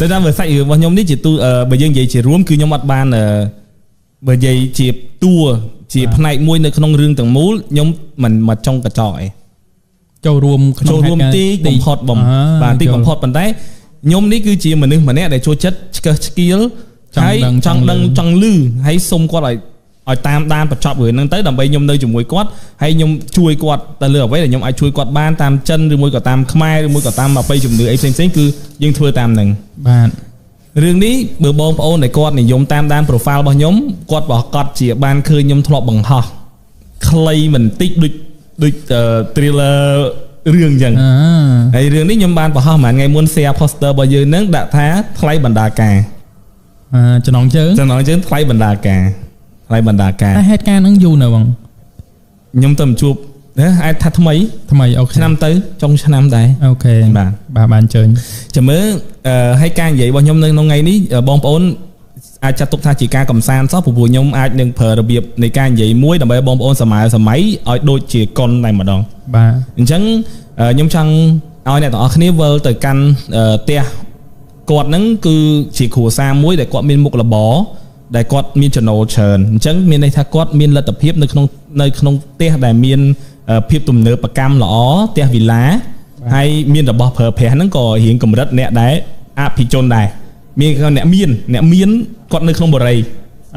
តែតាមបើសាច់រឿងរបស់ខ្ញុំនេះជាទូបើយើងនិយាយជារួមគឺខ្ញុំអត់បានបើនិយាយជាតួជាផ្នែកមួយនៅក្នុងរឿងទាំងមូលខ្ញុំមិនមកចុងកញ្ចក់អីចូលរួមចូលរួមទីបំផុតបាទទីបំផុតប៉ុន្តែខ្ញុំនេះគឺជាមនុស្សម្នាក់ដែលចូលចិត្តឆ្កឹះឆ្កៀលហើយចង់ដឹងចង់លឺហើយសុំគាត់ឲ្យតាមដានបញ្ចប់រឿងហ្នឹងទៅដើម្បីខ្ញុំនៅជាមួយគាត់ហើយខ្ញុំជួយគាត់ទៅលើអ្វីដែលខ្ញុំអាចជួយគាត់បានតាមចិនឬមួយក៏តាមខ្មែរឬមួយក៏តាមអបិយជំនឿអីផ្សេងៗគឺយើងធ្វើតាមហ្នឹងបាទរឿងនេះបើបងប្អូនដែលគាត់និយមតាមដាន profile របស់ខ្ញុំគាត់ប្រកាសជាបានឃើញខ្ញុំធ្លាប់បង្ហោះខ្លីបន្តិចដូច trailer រឿងអញ្ចឹងហើយរឿងនេះខ្ញុំបានបង្ហោះមួយថ្ងៃមុន share poster របស់យើងហ្នឹងដាក់ថាថ្លៃបណ្ដាការចំណងជើងថ្លៃបណ្ដាការតែហេតុការណ៍ហ្នឹងយូរនៅបងខ្ញុំទៅជួបអាចថាថ្មីអូខេឆ្នាំទៅចុងឆ្នាំដែរអូខេបាទបានអញ្ជើញចាំមើលហើយការនិយាយរបស់ខ្ញុំនៅក្នុងថ្ងៃនេះបងប្អូនអាចចាត់ទុកថាជាការកំសាន្តសោះព្រោះខ្ញុំអាចនឹងប្រើរបៀបនៃការនិយាយមួយដើម្បីបងប្អូនសម័យឲ្យដូចជាកុនតែម្ដងបាទអញ្ចឹងខ្ញុំចង់ឲ្យអ្នកទាំងអស់គ្នាវិលទៅកាន់ផ្ទះគាត់ហ្នឹងគឺជាគ្រួសារមួយដែលគាត់មានមុខរបរដែលគាត់មានចំណូលច្រើនអញ្ចឹងមានន័យថាគាត់មានលទ្ធភាពនៅក្នុងផ្ទះដែលមានភាពទំនើបកម្មល្អផ្ទះវីឡាហើយមានរបស់ប្រើប្រាស់ហ្នឹងក៏រៀងកម្រិតអ្នកដែលអភិជនដែរមានអ្នកមានគាត់នៅក្នុងបរិយា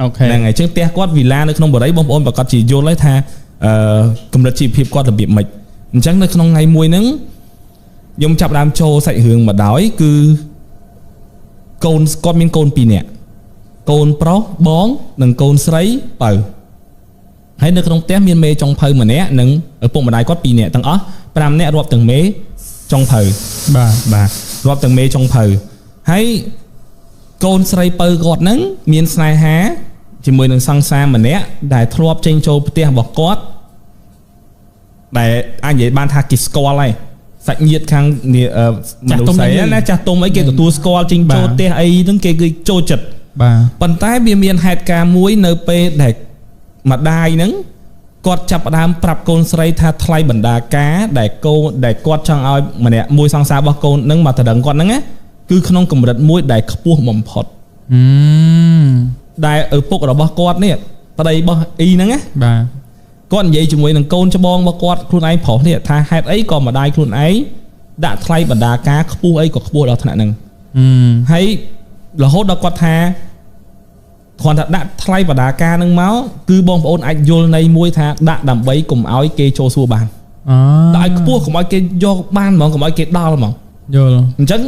អូខេហ្នឹងហើយអញ្ចឹងផ្ទះគាត់វីឡានៅក្នុងបរិយាបងប្អូនប្រកាសជាយល់ហើយថាកម្រិតជីវភាពគាត់របៀបម៉េចអញ្ចឹងនៅក្នុងថ្ងៃមួយហ្នឹងខ្ញុំចាប់ដើមចូលសាច់រឿងមកដោយគឺកូនគាត់មានកូន2នាក់កូនប្រុសបងនិងកូនស្រីបើហើយនៅក្នុងផ្ទះមានមេចុងភៅម្នាក់និងឪពុកម្ដាយគាត់2នាក់ទាំងអស់5នាក់រាប់ទាំងមេចុងភៅបាទរាប់ទាំងមេចុងភៅហើយកូនស្រីបើគាត់ហ្នឹងមានស្នេហាជាមួយនឹងសង្សារម្នាក់ដែលធ្លាប់ចេញចូលផ្ទះរបស់គាត់ដែលអាចនិយាយបានថាគេស្គាល់ហើយសាច់ញាតិខាងមនុស្សស្រីណាចាស់ទុំអីគេទទួលស្គាល់ចេញចូលផ្ទះអីហ្នឹងគេគឺចូលចិត្តបាទប៉ុន្តែវាមានហេតុការណ៍មួយនៅពេលដែលម្ដាយហ្នឹងគាត់ចាប់ផ្ដើមប្រាប់កូនស្រីថាថ្លៃបណ្ដាការដែលគាត់ចង់ឲ្យម្នាក់មួយសង្សាររបស់កូនហ្នឹងមកទៅដឹងគាត់ហ្នឹងណាគឺក្នុងកម្រិតមួយដែលខ្ពស់បំផុតដែលឪពុករបស់គាត់នេះប្តីរបស់អ៊ីហ្នឹងណាបាទគាត់និយាយជាមួយនឹងកូនច្បងរបស់គាត់ខ្លួនឯងប្រុសនេះថាហេតុអីក៏ម្ដាយខ្លួនឯងដាក់ថ្លៃបណ្ដាការខ្ពស់អីក៏ខ្ពស់ដល់ថ្នាក់ហ្នឹងហើយរហូតដល់គាត់ថាគ្រាន់តែដាក់ថ្លៃបណ្ដាការហ្នឹងមកគឺបងប្អូនអាចយល់ន័យមួយថាដាក់ដើម្បីកុំឲ្យគេចូលសួរបានដាក់ឲ្យខ្ពស់កុំឲ្យគេយកបានហ្មងកុំឲ្យគេដល់ហ្មងយល់អញ្ចឹង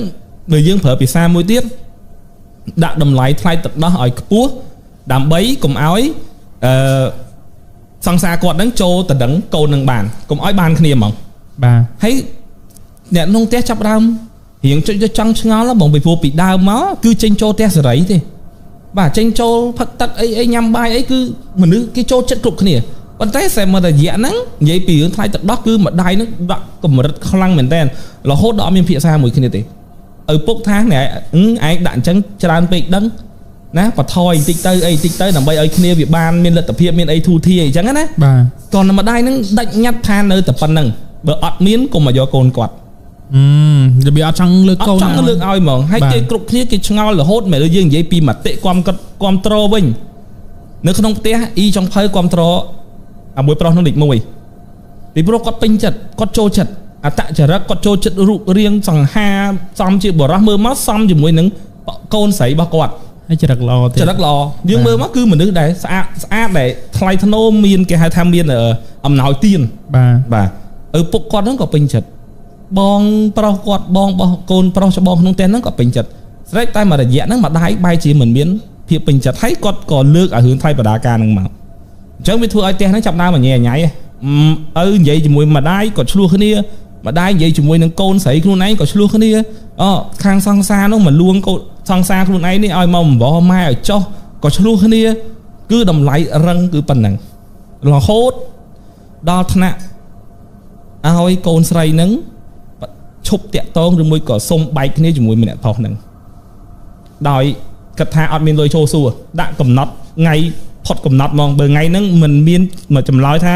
បើយើងប្រើភាសាមួយទៀតដាក់តម្លៃថ្លៃទឹកដោះឲ្យខ្ពស់ដើម្បីកុំឲ្យសង្សារគាត់ហ្នឹងចូលទៅដឹងកូននឹងបានកុំឲ្យបានគ្នាហ្មងបាទហើយអ្នកក្នុងផ្ទះចាប់ដើមរៀងចង់ឆ្ងល់បងពីព្រោះពីដើមមកគឺចេញចូលផ្ទះសេរីទេបាទចេញចូលផឹកទឹកអីញ៉ាំបាយអីគឺមនុស្សគេចូលចិត្តគ្រប់គ្នាប៉ុន្តែតែមករយៈហ្នឹងនិយាយពីរឿងថ្លៃទឹកដោះគឺម្ដាយហ្នឹងដាក់កម្រិតខ្លាំងមែនតើរហូតដល់អត់មានភាសាមួយគ្នាទេឪពុកថាណែឯងដាក់អញ្ចឹងច្រើនពេកដឹងណាបថយតិចទៅអីតិចទៅដើម្បីឲ្យគ្នាវាបានមានលទ្ធភាពមានអីធូធាអីចឹងណាបាទក៏ម្ដាយហ្នឹងដាច់ញ៉ាត់ថានៅតែប៉ុណ្្នឹងបើអត់មានកុំមកយកកូនគាត់របៀបអត់ចង់លើកកូនចង់លើកឲ្យហ្មងហើយគេគ្រប់គ្នាគេឆ្ងល់រហូតមែនយើងនិយាយពីមតិគាំទ្រវិញនៅក្នុងផ្ទះអ៊ីចុងភៅគាំទ្រអាមួយប្រុសនោះលេខ1ពីព្រោះគាត់ពេញចិត្តគាត់ចូលចិត្តអតចរិតគាត់ចូលចិត្តរូបរាងសង្ហាសមជាបរោះមើលមកសមជាមួយនឹងកូនស្រីរបស់គាត់ហើយចរិតល្អទេចរិតល្អយើងមើលមកគឺមនុស្សដែលស្អាតដែលថ្លៃថ្នូរមានគេហៅថាមានអំណោយទានបាទឪពុកគាត់ហ្នឹងក៏ពេញចិត្តបងប្រុសគាត់បងរបស់កូនប្រុសច្បងក្នុងផ្ទះហ្នឹងក៏ពេញចិត្តស្រេចតែមួយរយៈហ្នឹងម្ដាយបែរជាមិនមានភាពពេញចិត្តហើយគាត់ក៏លើកឲ្យរឿងថ្លៃបដាការហ្នឹងមកអញ្ចឹងវាធ្វើឲ្យផ្ទះហ្នឹងចាប់ដើមញ៉ៃញ៉ៃឪនិយាយជាមួយម្ដាយក៏ឆ្លោះគ្នាម្ដាយនិយាយជាមួយនឹងកូនស្រីខ្លួនឯងក៏ឆ្លោះគ្នាខាងសង្សារនោះមកលួងកូនសង្សារខ្លួនឯងនេះឲ្យមកអំបោះម៉ែឲ្យចោះក៏ឆ្លោះគ្នាគឺតម្លៃរឹងគឺប៉ុណ្ណឹងរហូតដល់ថ្នាក់ឲ្យកូនស្រីហ្នឹងឈប់តាក់តងឬមួយក៏សុំបែកគ្នាជាមួយម្នាក់ប្រុសហ្នឹងដោយគិតថាអត់មានលុយចូលសួរដាក់កំណត់ថ្ងៃផុតកំណត់ហ្មងបើថ្ងៃហ្នឹងមិនមានមកចម្លើយថា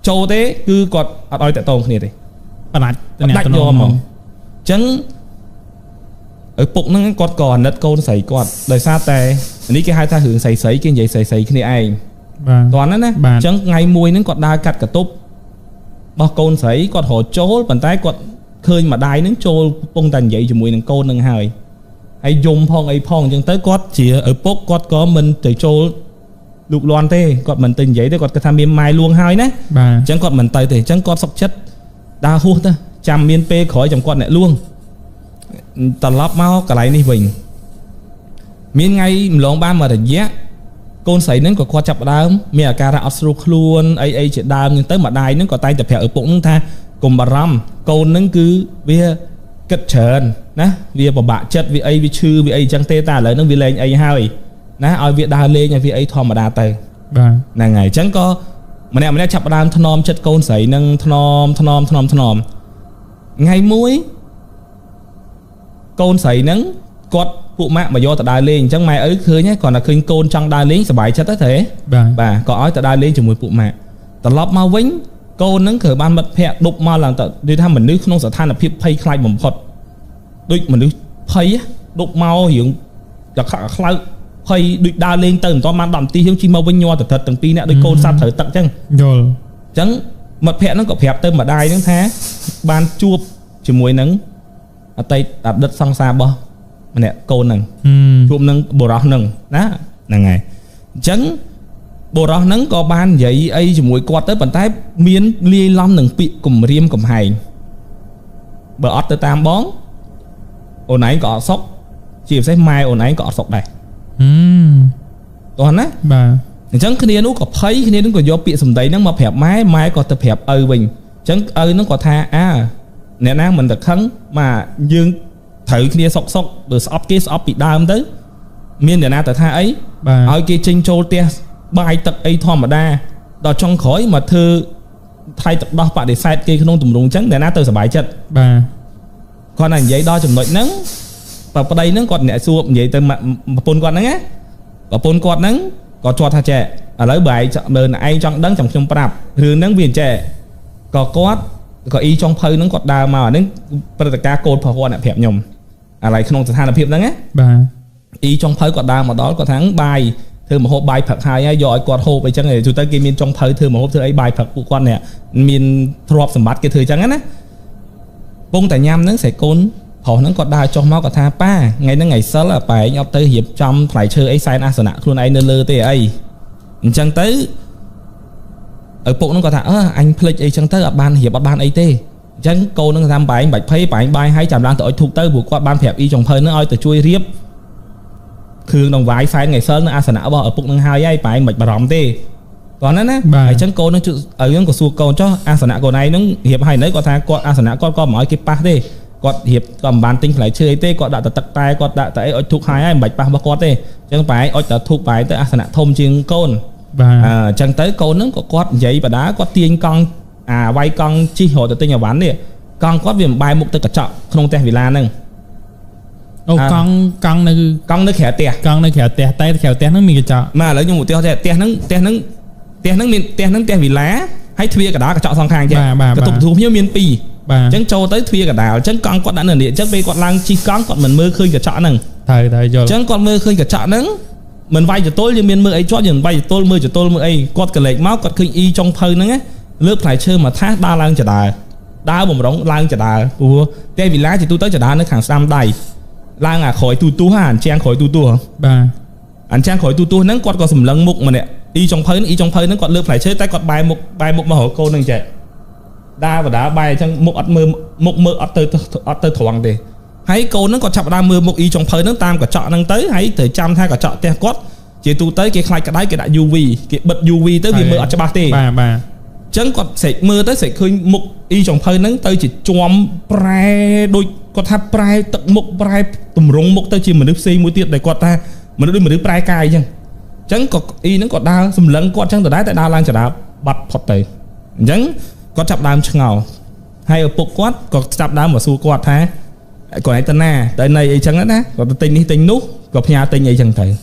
ចូលទេគឺគាត់អត់ឲ្យតាក់តងគ្នាទេបណ្ដាច់យកហ្មងអញ្ចឹង ở bụng nó còn đất côn sấy quạt đời xa tè ní cái hai ta hưởng sấy cái vậy sấy cái này ai toàn đó nè chẳng ngày mùi nó còn đai cắt cả túp bao côn sấy còn hồ chố bàn tay còn khơi mà đai nó trôi bông tàn vậy cho mùi nâng côn nâng hời hay dùng phong ấy phong chẳng tới quạt chỉ ở bốc quạt có mình tới trôi lục loan thế quạt mình tình vậy thế quạt cái tham miên mai luôn hai nè chẳng quạt mình tay thì chẳng quạt sọc chất đa hô ta chăm miên pe khỏi chẳng quạt này luôn tận lóp máu cả lại đi mình miên ngay lồng ban mà để giá côn sấy nó có qua chập đám mẹ cả ra outro luôn ai chuyện đam nhưng tới mà đai nó có tay tập hẹo ở bụng tha cùng bà ram côn nó cứ bia cất trơn nè bia bà bạ chất vì ai vì chư vì ai chẳng tê ta lại nó vì lên ai hai nè ai việc đa lên nhà vì ai thò mà đa tay là ngày chẳng có mà nè chập đam thnom chất côn sấy nâng thnom ngày muối côn sấy nắng quạt phụ mạng mà do ta đai lên chẳng mai ấy khơi nhé còn là khơi côn trong đai lên sờ bài chất thế thế bà có ói ta đai lên cho mùi phụ mạng ta lóp mau vĩnh côn nắng khởi ban mật phẹt đục mau là ta đi tham mình nước không sợ than là phép phay khai bầm phật đôi mình nước phay đục mau hiện là khai phay đôi đai lên từng to man đầm ti hiếu chi mau vinh nho thật từng pi nè đôi côn sát thở tận chăng chẳng mật phẹt nó có phẹt tên mà đai nó thế ban chuột chỉ mùi nắng ở tay đặt đất sang xa bò nè côn nằng chụp nằng bồ rọ nằng đó là ngày chấn bồ rọ nằng có ban vậy ấy chỉ mũi quạt tới bàn tay miến lia lom nằng bị cùng riêm cùng hài bờ ót tới tam bón ồn ấy có sốc chỉ sẽ mai ồn ấy có sốc này toàn á chấn cái này nó có thấy cái này nó có do bị sầm đấy nó mà phẹp máy có tập phẹp bình chấn nó có tha nè nang mình thật khấn mà dương thử kia sọc được sọc bị đau tới miên để na tại tha ấy ở kia trên châu tia bài tập ấy thò mà đa đó trong khói mà thư thay tập đo bạn để sai kia không tùng đúng trắng để na từ sờ bài chất con này vậy đo chùm nội nắng và ở đây nó còn nhẹ xua vậy từ mà pôn con nắng á và pôn con nắng có cho tha trẻ ở lấy bài chọn đơn ai trong đấng trong prap hướng nắng viền trẻ có quát có ý trong phơi nó còn đào mà đến tất cả côn phở hoa này phèm nhom lại không thể than là phèm đó nhé ý trong phơi còn đào mà đó có tháng bài thưa một hộp bài phật hai giỏi còn hộp vậy chẳng này chúng ta kia miền trong phơi thưa một hộp thưa ấy bài phật của con này miền drop sầm bát cái thưa chẳng á bông tại nhám nó sẽ côn phở nó còn đào trong máu còn tha pa ngày nó ngày sớm là phải nhóc tới hiệp trong phải chơi ấy sai asana luôn ấy nơ tê ấy chẳng tới ở bộ nó có thà anh play ấy chẳng tới ở ban hiệp ở ban ấy tê chẳng cô nó làm bài anh bạch phây bài bài hay chạm đang tới thuộc tới buộc qua ban phẹp y trong phơi nó ơi từ chui riếp khương đồng vái phái ngày sớm nó asana bỏ ở bộ nó hai ấy bài anh bạch bà rõm tê còn đó nè chẳng cô nó ở những của xua câu cho asana cô này nó hiệp hay đấy có thà con asana con mọi cái pa tê con hiệp còn bàn tinh phải chơi tê con đã tật tay con đã tới ở thuộc hai anh bạch pa bà con tê chẳng phải ở đã thuộc bài tới asana thông chiên côn chẳng tới câu nó có quát vậy và đá có tiên con vay con chi hồ từ tên nhà bán đi con quát vì bài mục tới cả chợ không tên vì la nè con này nó khẻ tè tay khẻ tè nó mình cái chợ mà lấy những mục tiêu tè nó vì lá hay thuê cả đá cả chợ song khang chứ cái tục thú như miền pì chẳng châu tới thuê cả đảo chẳng con quát đã nền điện chắc về quát lang chi con quát mình mơ khơi cả chợ nè thầy chẳng con mơ khơi cả chợ nè mình vay cho tôi nhưng miền mưa ấy cho những vay cho tôi mưa cho tôi mưa ấy quạt cái lệch máu quạt khơi y trong phơi nó á lớp lại chơi mà thác đa lang chả đá bồng đóng lang chả đà thế vì lá thì tôi tới chả đá nó hàng xăm đầy lang khỏi tu anh trang khỏi tu hả anh trang khỏi tu nó quạt có sầm lăng mục mà nè y trong phơi nó quạt lớp lại chơi tay quạt bài mục mà hỏi cô nâng chạy đa và đá bài trong mục mơ ớt tới thoáng đi hãy cô nó còn chọc đa mưa một y trong phơi nó tam cả chọn năng tới hãy tới trăm thay cả chọn te quát chỉ tu tới cái khai cái đáy cái đại UV cái bật UV tới vì mưa ở cho ba tê chẳng còn sẽ mưa tới sẽ khơi một y trong phơi nó tới chỉ chom prai đôi có tháp prai tận một prai tùm rung một tới chỉ mình nước xi mũi tiệt để quạt ta mình nước prai cài chăng chẳng còn y nó còn đa sầm lẫn quạt chẳng từ đáy tại đa lang chả đá bật phật tới chẳng có chập đam ngầu hay ở bộ quát có chập đam mà xua quạt ha còn ấy tên na tới này ấy chẳng á còn tình nút gặp nhà tình ấy chẳng thấy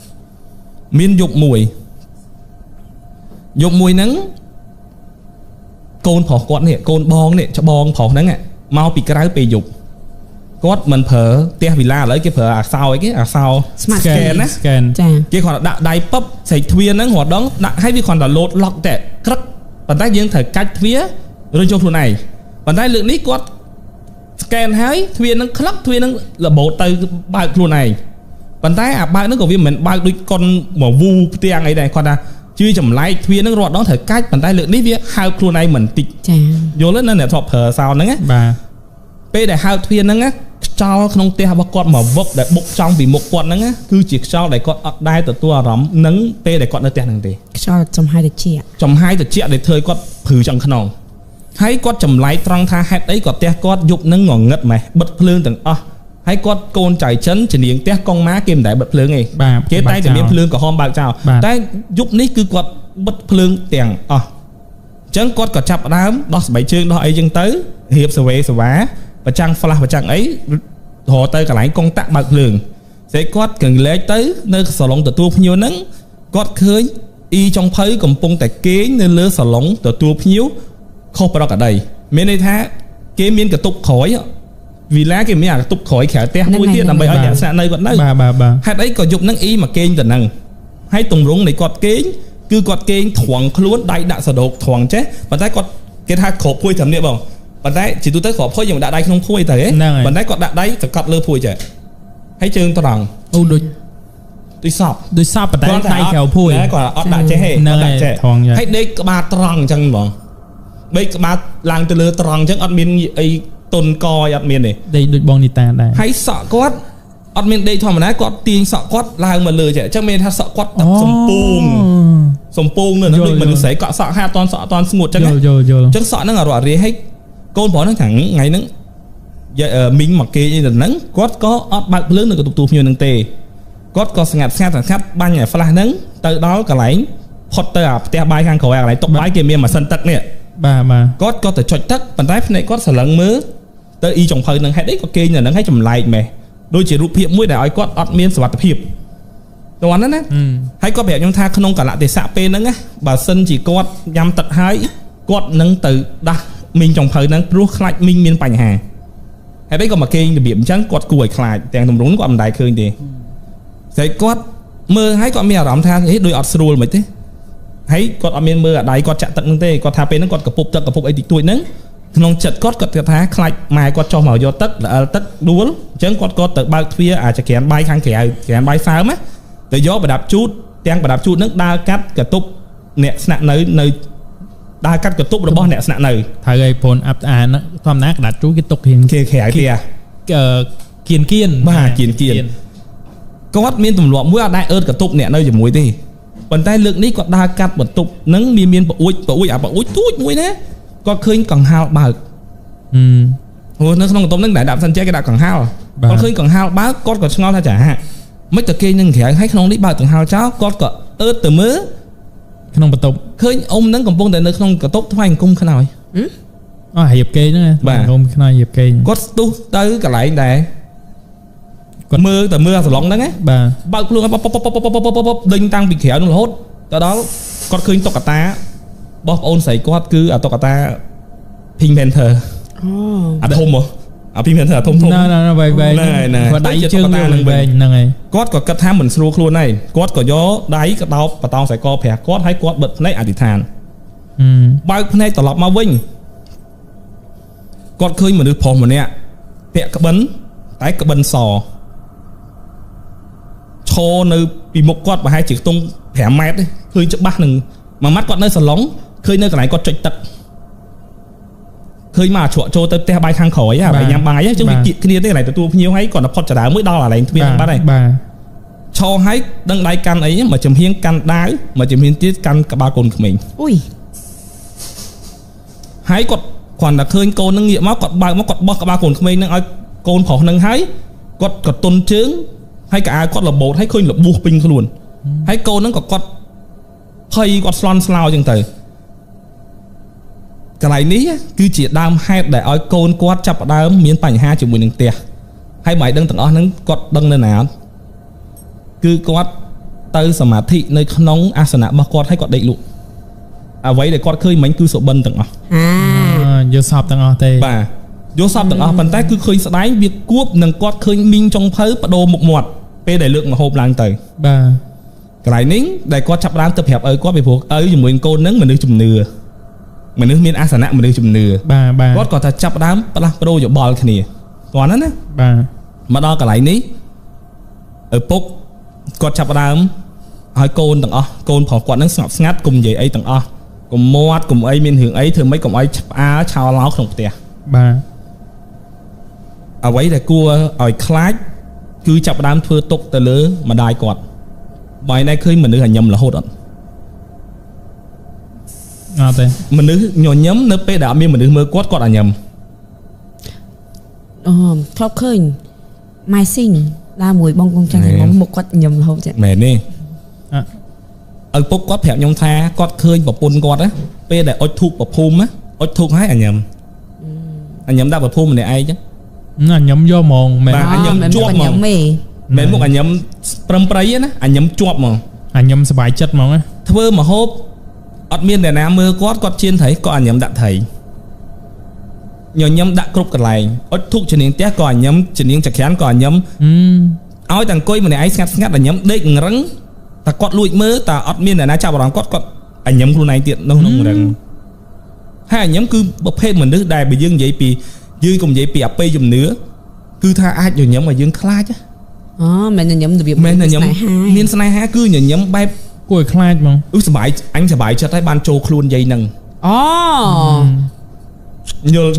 miên dục mùi nắng côn phỏ quạt này côn bong này cho bong phỏ nắng mau bị cái bị dục គាត់មិនប្រើផ្ទះវីឡាឥឡូវគេប្រើអាសោអីគេអាសោ scan ណា scan ចា គេគាត់ដាក់ដៃពឹបស្រីទ្វារហ្នឹងរដងដាក់ឲ្យវាគ្រាន់តែលោតឡុកតែក្រឹកប៉ុន្តែយើងត្រូវកាច់ទ្វាររើចូលខ្លួនឯងប៉ុន្តែលើកនេះគាត់ scan ហើយទ្វារហ្នឹងក្លឹកទ្វារហ្នឹងរបូតទៅបើកខ្លួនឯងប៉ុន្តែអាបើកហ្នឹងក៏វាមិនមែនបើកដូចកុនមកវូផ្ទាំងអីដែរគាត់ថាជឿចម្លែកទ្វារហ្នឹងរដងត្រូវកាច់ប៉ុន្តែលើកនេះវាហើបខ្លួនឯងមិនតិច ចា យល់ទេនៅអ្នកធ្លាប់ប្រើសោហ្នឹងណា បាទ ពេលដែលហើបទ្វារហ្នឹងណាខ្យល់ក្នុងផ្ទះរបស់គាត់មកវឹកដែលបុកចង់ពីមុខគាត់ហ្នឹងណាគឺជាខ្យល់ដែលគាត់អត់ដែលទទួលអារម្មណ៍នឹងពេលដែលគាត់នៅផ្ទះហ្នឹងទេ ខ្យល់ចំហាយត្រជាក់ ចំហាយត្រជាក់ដែលធ្វើឲ្យគាត់ព្រឺចង់ខ្នងហើយគាត់ចម្លែកត្រង់ថាហេតុអីគាត់ផ្ទះគាត់យប់ហ្នឹងងងឹតម៉េះបិទភ្លើងទាំងអស់ហើយគាត់កូនចៅចិនជំនាញផ្ទះកុងម៉ាគេមិនដែលបិទភ្លើងទេគេតែតែមានភ្លើងក្រហមបើកចោលតែយប់នេះគឺគាត់បិទភ្លើងទាំងអស់អញ្ចឹងគាត់ក៏ចាប់ដើមដោះស្បែកជើងដោះអីចឹងទៅរៀបសវេសវ៉ាប្រចាំង flash ប្រចាំងអីរទៅកន្លែងកុងតាក់បើកភ្លើងស្អីគាត់កង្លែកទៅនៅសាឡុងទទួលភ្ញៀវហ្នឹងគាត់ឃើញអ៊ីចុងភៅកំពុងតែគេងនៅលើសាឡុងទទួលភ្ញៀវខុសប្រកដីមានន័យថាគេមានកតុបក្រោយវីឡាគេមានអាកតុបក្រោយក្រៅផ្ទះមួយទៀតដើម្បីឲ្យអ្នកស្នាក់នៅគាត់នៅបាទហេតុអីក៏យប់ហ្នឹងអ៊ីមកគេងទៅហ្នឹងហើយទម្រង់នៃគាត់គេងគឺគាត់គេងត្រង់ខ្លួនដៃដាក់សដោកត្រង់ចេះប៉ុន្តែគាត់គេថាក្របភួយត្រឹមនេះបងប៉ុន្តែជាទូទៅក្របភួយយើងដាក់ដៃក្នុងភួយទៅហ៎ប៉ុន្តែគាត់ដាក់ដៃសង្កត់លើភួយចេះហើយជើងត្រង់អូដូចសពប៉ុន្តែដៃក្រៅភួយគាត់អត់ដាក់ចេះទេដាក់ចេះហើយដេកក្បាលត្រង់អញ្ចឹងបងដេកក្បាលឡើងទៅលើត្រង់អញ្ចឹងអត់មានអីតុនកអត់មានទេដេកដូចបងនីតាដែរហើយសក់គាត់អត់មានដេកធម្មតាគាត់ទាញសក់គាត់ឡើងមកលើចេះអញ្ចឹងមានថាសក់គាត់សំពងនៅនឹងដូចមនុស្សស្រីកក់សក់ហាត់អត់ស្ងួតអញ្ចឹងអញ្ចឹងសក់ហ្នឹងអត់រាយហើយកូនប្រុសហ្នឹងថ្ងៃហ្នឹងមីងមកគេអីទៅហ្នឹងគាត់ក៏អត់បើកភ្លើងនៅកន្ទប់ទូភ្ញៀវហ្នឹងទេគាត់ក៏ស្ងាត់បាញ់ឲ្យ flash ហ្នឹងទៅដល់កន្លែងផុតទៅអាផ្ទះបាយខាងក្រោយកន្លែងតុបបាយគេមានម៉ាស៊ីនទឹកនេះបាទគាត់ក៏ទៅចុចទឹកប៉ុន្តែភ្នែកគាត់ស្រឡឹងមើលទៅអ៊ីចុងភៅហ្នឹងហេតុអីក៏គេងនៅហ្នឹងឲ្យចម្លែកម៉េះដូចជារូបភាពមួយដែលឲ្យគាត់អត់មានសុវត្ថិភាពតោះណាហើយគាត់ប្រាប់ខ្ញុំថាក្នុងកលៈទេសៈពេលហ្នឹងណាបើសិនជាគាត់ញ៉ាំទឹកហើយគាត់នឹងទៅដាស់មីងចុងភៅហ្នឹងព្រោះខ្លាចមីងមានបញ្ហាហេតុអីក៏មកគេងរបៀបអញ្ចឹងគាត់គួរឲ្យខ្លាចទាំងទម្រង់គាត់មិនដែលឃើញទេស្អីគាត់មើលហើយគាត់មានអារម្មណ៍ថាហេដូចអត់ស្រួលមិនទេហើយគាត់អត់មានមើលអាដៃគាត់ចាក់ទឹកហ្នឹងទេគាត់ថាពេលហ្នឹងគាត់កពុបទឹកកពុបអីតិចតួចហ្នឹងក្នុងចិត្តគាត់ថាខ្លាចម៉ែគាត់ចុះមកយកទឹកទឹកដួលអញ្ចឹងគាត់ក៏ទៅបើកទ្វារអាចក្រានបាយខាងក្រៅក្រានបាយសើមទៅយកប្រដាប់ជូតទាំងប្រដាប់ជូតហ្នឹងដើរកាត់កតុបអ្នកស្នាក់នៅដើរកាត់កតុបរបស់អ្នកស្នាក់នៅត្រូវឲ្យប្រូនអាប់អានធម្មតាក្តារជូតគេទុករៀងគេក្រៅផ្ទះគៀនបាទគៀនគាត់មានទម្លាប់មួយអត់ដែរអឺតកតុបអ្នកនៅជាមួយទេប៉ុន្តែលើកនេះគាត់ដើរកាត់បន្ទប់ហ្នឹងមានប្អួយទូចមួយណាគាត់ឃើញកង្ហាលបើកនៅក្នុងកតុបហ្នឹងដែលដាក់សិនចេះគេដាក់កង្ហាលគាត់ឃើញកង្ហាលបើកគាត់ក៏ឆ្ងល់ថាចាមិនទៅគេនឹងក្រៅហើយក្នុងនេះបើកកង្ហាលចោលគាត់ក៏អឺតទៅមើលក្នុងបន្ទប់ឃើញអ៊ំហ្នឹងកំពុងតែនៅក្នុងកតុបថ្វាយអង្គមខ្នើយរៀបគេហ្នឹងអង្គមខ្នើយរៀបគេគាត់ស្ទុះទៅកន្លែងដែរគាត់មើលអាសាឡុងហ្នឹងណាបើកភ្លើងឲ្យដេញតាំងពីក្រៅនោះរហូតទៅដល់គាត់ឃើញតុក្កតាបងប្អូនស្រីគាត់គឺតុក្កតា Pink Panther អាធំហ៎អា Pink Panther ធំណាវែងគាត់ដៃជើងវែងហ្នឹងហើយគាត់ក៏គិតថាមិនស្រួលខ្លួនហើយគាត់ក៏យកដៃក៏ដោបបតោងខ្សែកប្រាក់គាត់ឲ្យគាត់បិទភ្នែកអធិដ្ឋានបើកភ្នែកត្រឡប់មកវិញគាត់ឃើញមនុស្សប្រុសម្នាក់ពាក់ក្បិនតែក្បិនសឈរនៅពីមុខគាត់ប្រហែលជាខ្ទង់5ម៉ែត្រទេឃើញច្បាស់នឹងមួយម៉ាត់គាត់នៅសាឡុងឃើញនៅកន្លែងគាត់ចុចទឹកឃើញមកជ្រក់ចូលទៅផ្ទះបាយខាងក្រោយហើយញ៉ាំបាយអញ្ចឹងវាគៀកគ្នាទេកន្លែងទទួលភ្ញៀវហើយគាត់ទៅផុតចដើមួយដល់កន្លែងទ្វារបាត់ហើយឈរហើយដឹងដៃកាន់អីមកចំហៀងកាន់ដាវមកចំហៀងទៀតកាន់ក្បាលកូនក្មេងអុយហើយគាត់គ្រាន់តែឃើញកូននឹងងាកមកគាត់បើកមកគាត់បោះក្បាលកូនក្មេងនឹងឲ្យកូនប្រុសនឹងហើយគាត់ក៏ទុនជើងហើយកៅអៅគាត់របូតហើយឃើញរបួសពេញខ្លួនហើយកូននឹងក៏គាត់ភ័យគាត់ស្លន់ស្លោអញ្ចឹងទៅកន្លែងនេះគឺជាដើមហេតុដែលឲ្យកូនគាត់ចាប់ផ្ដើមមានបញ្ហាជាមួយនឹងផ្ទះហើយបើឲ្យដឹងទាំងអស់ហ្នឹងគាត់ដឹងនៅណាអត់គឺគាត់ទៅសមាធិនៅក្នុងអាសនៈរបស់គាត់ហើយគាត់ដេកលក់អ្វីដែលគាត់ឃើញមិញគឺសុបិនទាំងអស់យកសពទាំងអស់ទេបាទ យកសពទាំងអស់ប៉ុន្តែគឺឃើញស្ដែងវាគួបនឹងគាត់ឃើញមីងចុងភៅបដូរមុខមាត់ពេលដែលលើកម្ហូបឡើងទៅបាទកន្លែងនេះដែលគាត់ចាប់ដើមទៅប្រាប់ឪគាត់ពីព្រោះឪជាមួយកូននឹងមនុស្សជំនឿមនុស្សមានអាសនៈមនុស្សជំនឿបាទគាត់ក៏ថាចាប់ដើមផ្លាស់ប្ដូរយោបល់គ្នាគាត់ណាបាទមកដល់កន្លែងនេះឪពុកគាត់ចាប់ដើមឲ្យកូនទាំងអស់កូនផងគាត់នឹងស្ងប់ស្ងាត់កុំនិយាយអីទាំងអស់កុំមាត់កុំអីមានរឿងអីធ្វើម៉េចកុំឲ្យផ្អើឆោឡោក្នុងផ្ទះបាទអ្វីដែលគួរឲ្យខ្លាចគឺចាប់ដើមធ្វើទុកទៅលើម្ដាយគាត់បើឯណែឃើញមនុស្សញញឹមរហូតអត់ទេមនុស្សញញឹមនៅពេលដែលអត់មានមនុស្សមើលគាត់ញញឹមធ្លាប់ឃើញម៉ៃស៊ីងដើរមួយបងកងចាស់ខ្ញុំមុខគាត់ញញឹមរហូតចាមែនទេឪពុកគាត់ប្រាប់ខ្ញុំថាគាត់ឃើញប្រពន្ធគាត់ណាពេលដែលអុជធូបប្រភូមិអុជធូបហើយញញឹមដាក់ប្រភូមិម្នាក់ឯងចឹងញញឹមយកហ្មងមែនញញឹមជាប់ហ្មងមែនមុខញញឹមប្រឹមប្រៃណាញញឹមជាប់ហ្មងញញឹមសុបាយចិត្តហ្មងធ្វើមហូបអត់មានអ្នកណាមើលគាត់ជៀនត្រីក៏ញញឹមដាក់ត្រីញញឹមដាក់គ្រប់កន្លែងអុជធូបជំនាងផ្ទះក៏ញញឹមជំនាងចក្រានក៏ញញឹមឲ្យតែអង្គុយម្នាក់ឯងស្ងាត់ស្ងាត់ញញឹមដេករឹងតែគាត់លួចមើលតែអត់មានអ្នកណាចាប់អារម្មណ៍គាត់ញញឹមខ្លួនឯងទៀតក្នុងរឹងហើយញញឹមគឺប្រភេទមនុស្សដែលបើយើងនិយាយពីយើងកុំនិយាយពីអបិយជំនឿគឺថាអាចញញឹមឲ្យយើងខ្លាចមែនញញឹមរបៀបមានញញឹមមានស្នេហាគឺញញឹមបែបគួរឲ្យខ្លាចហ្មងសប្បាយអញសប្បាយចិត្តហើយបានចូលខ្លួនយាយនឹង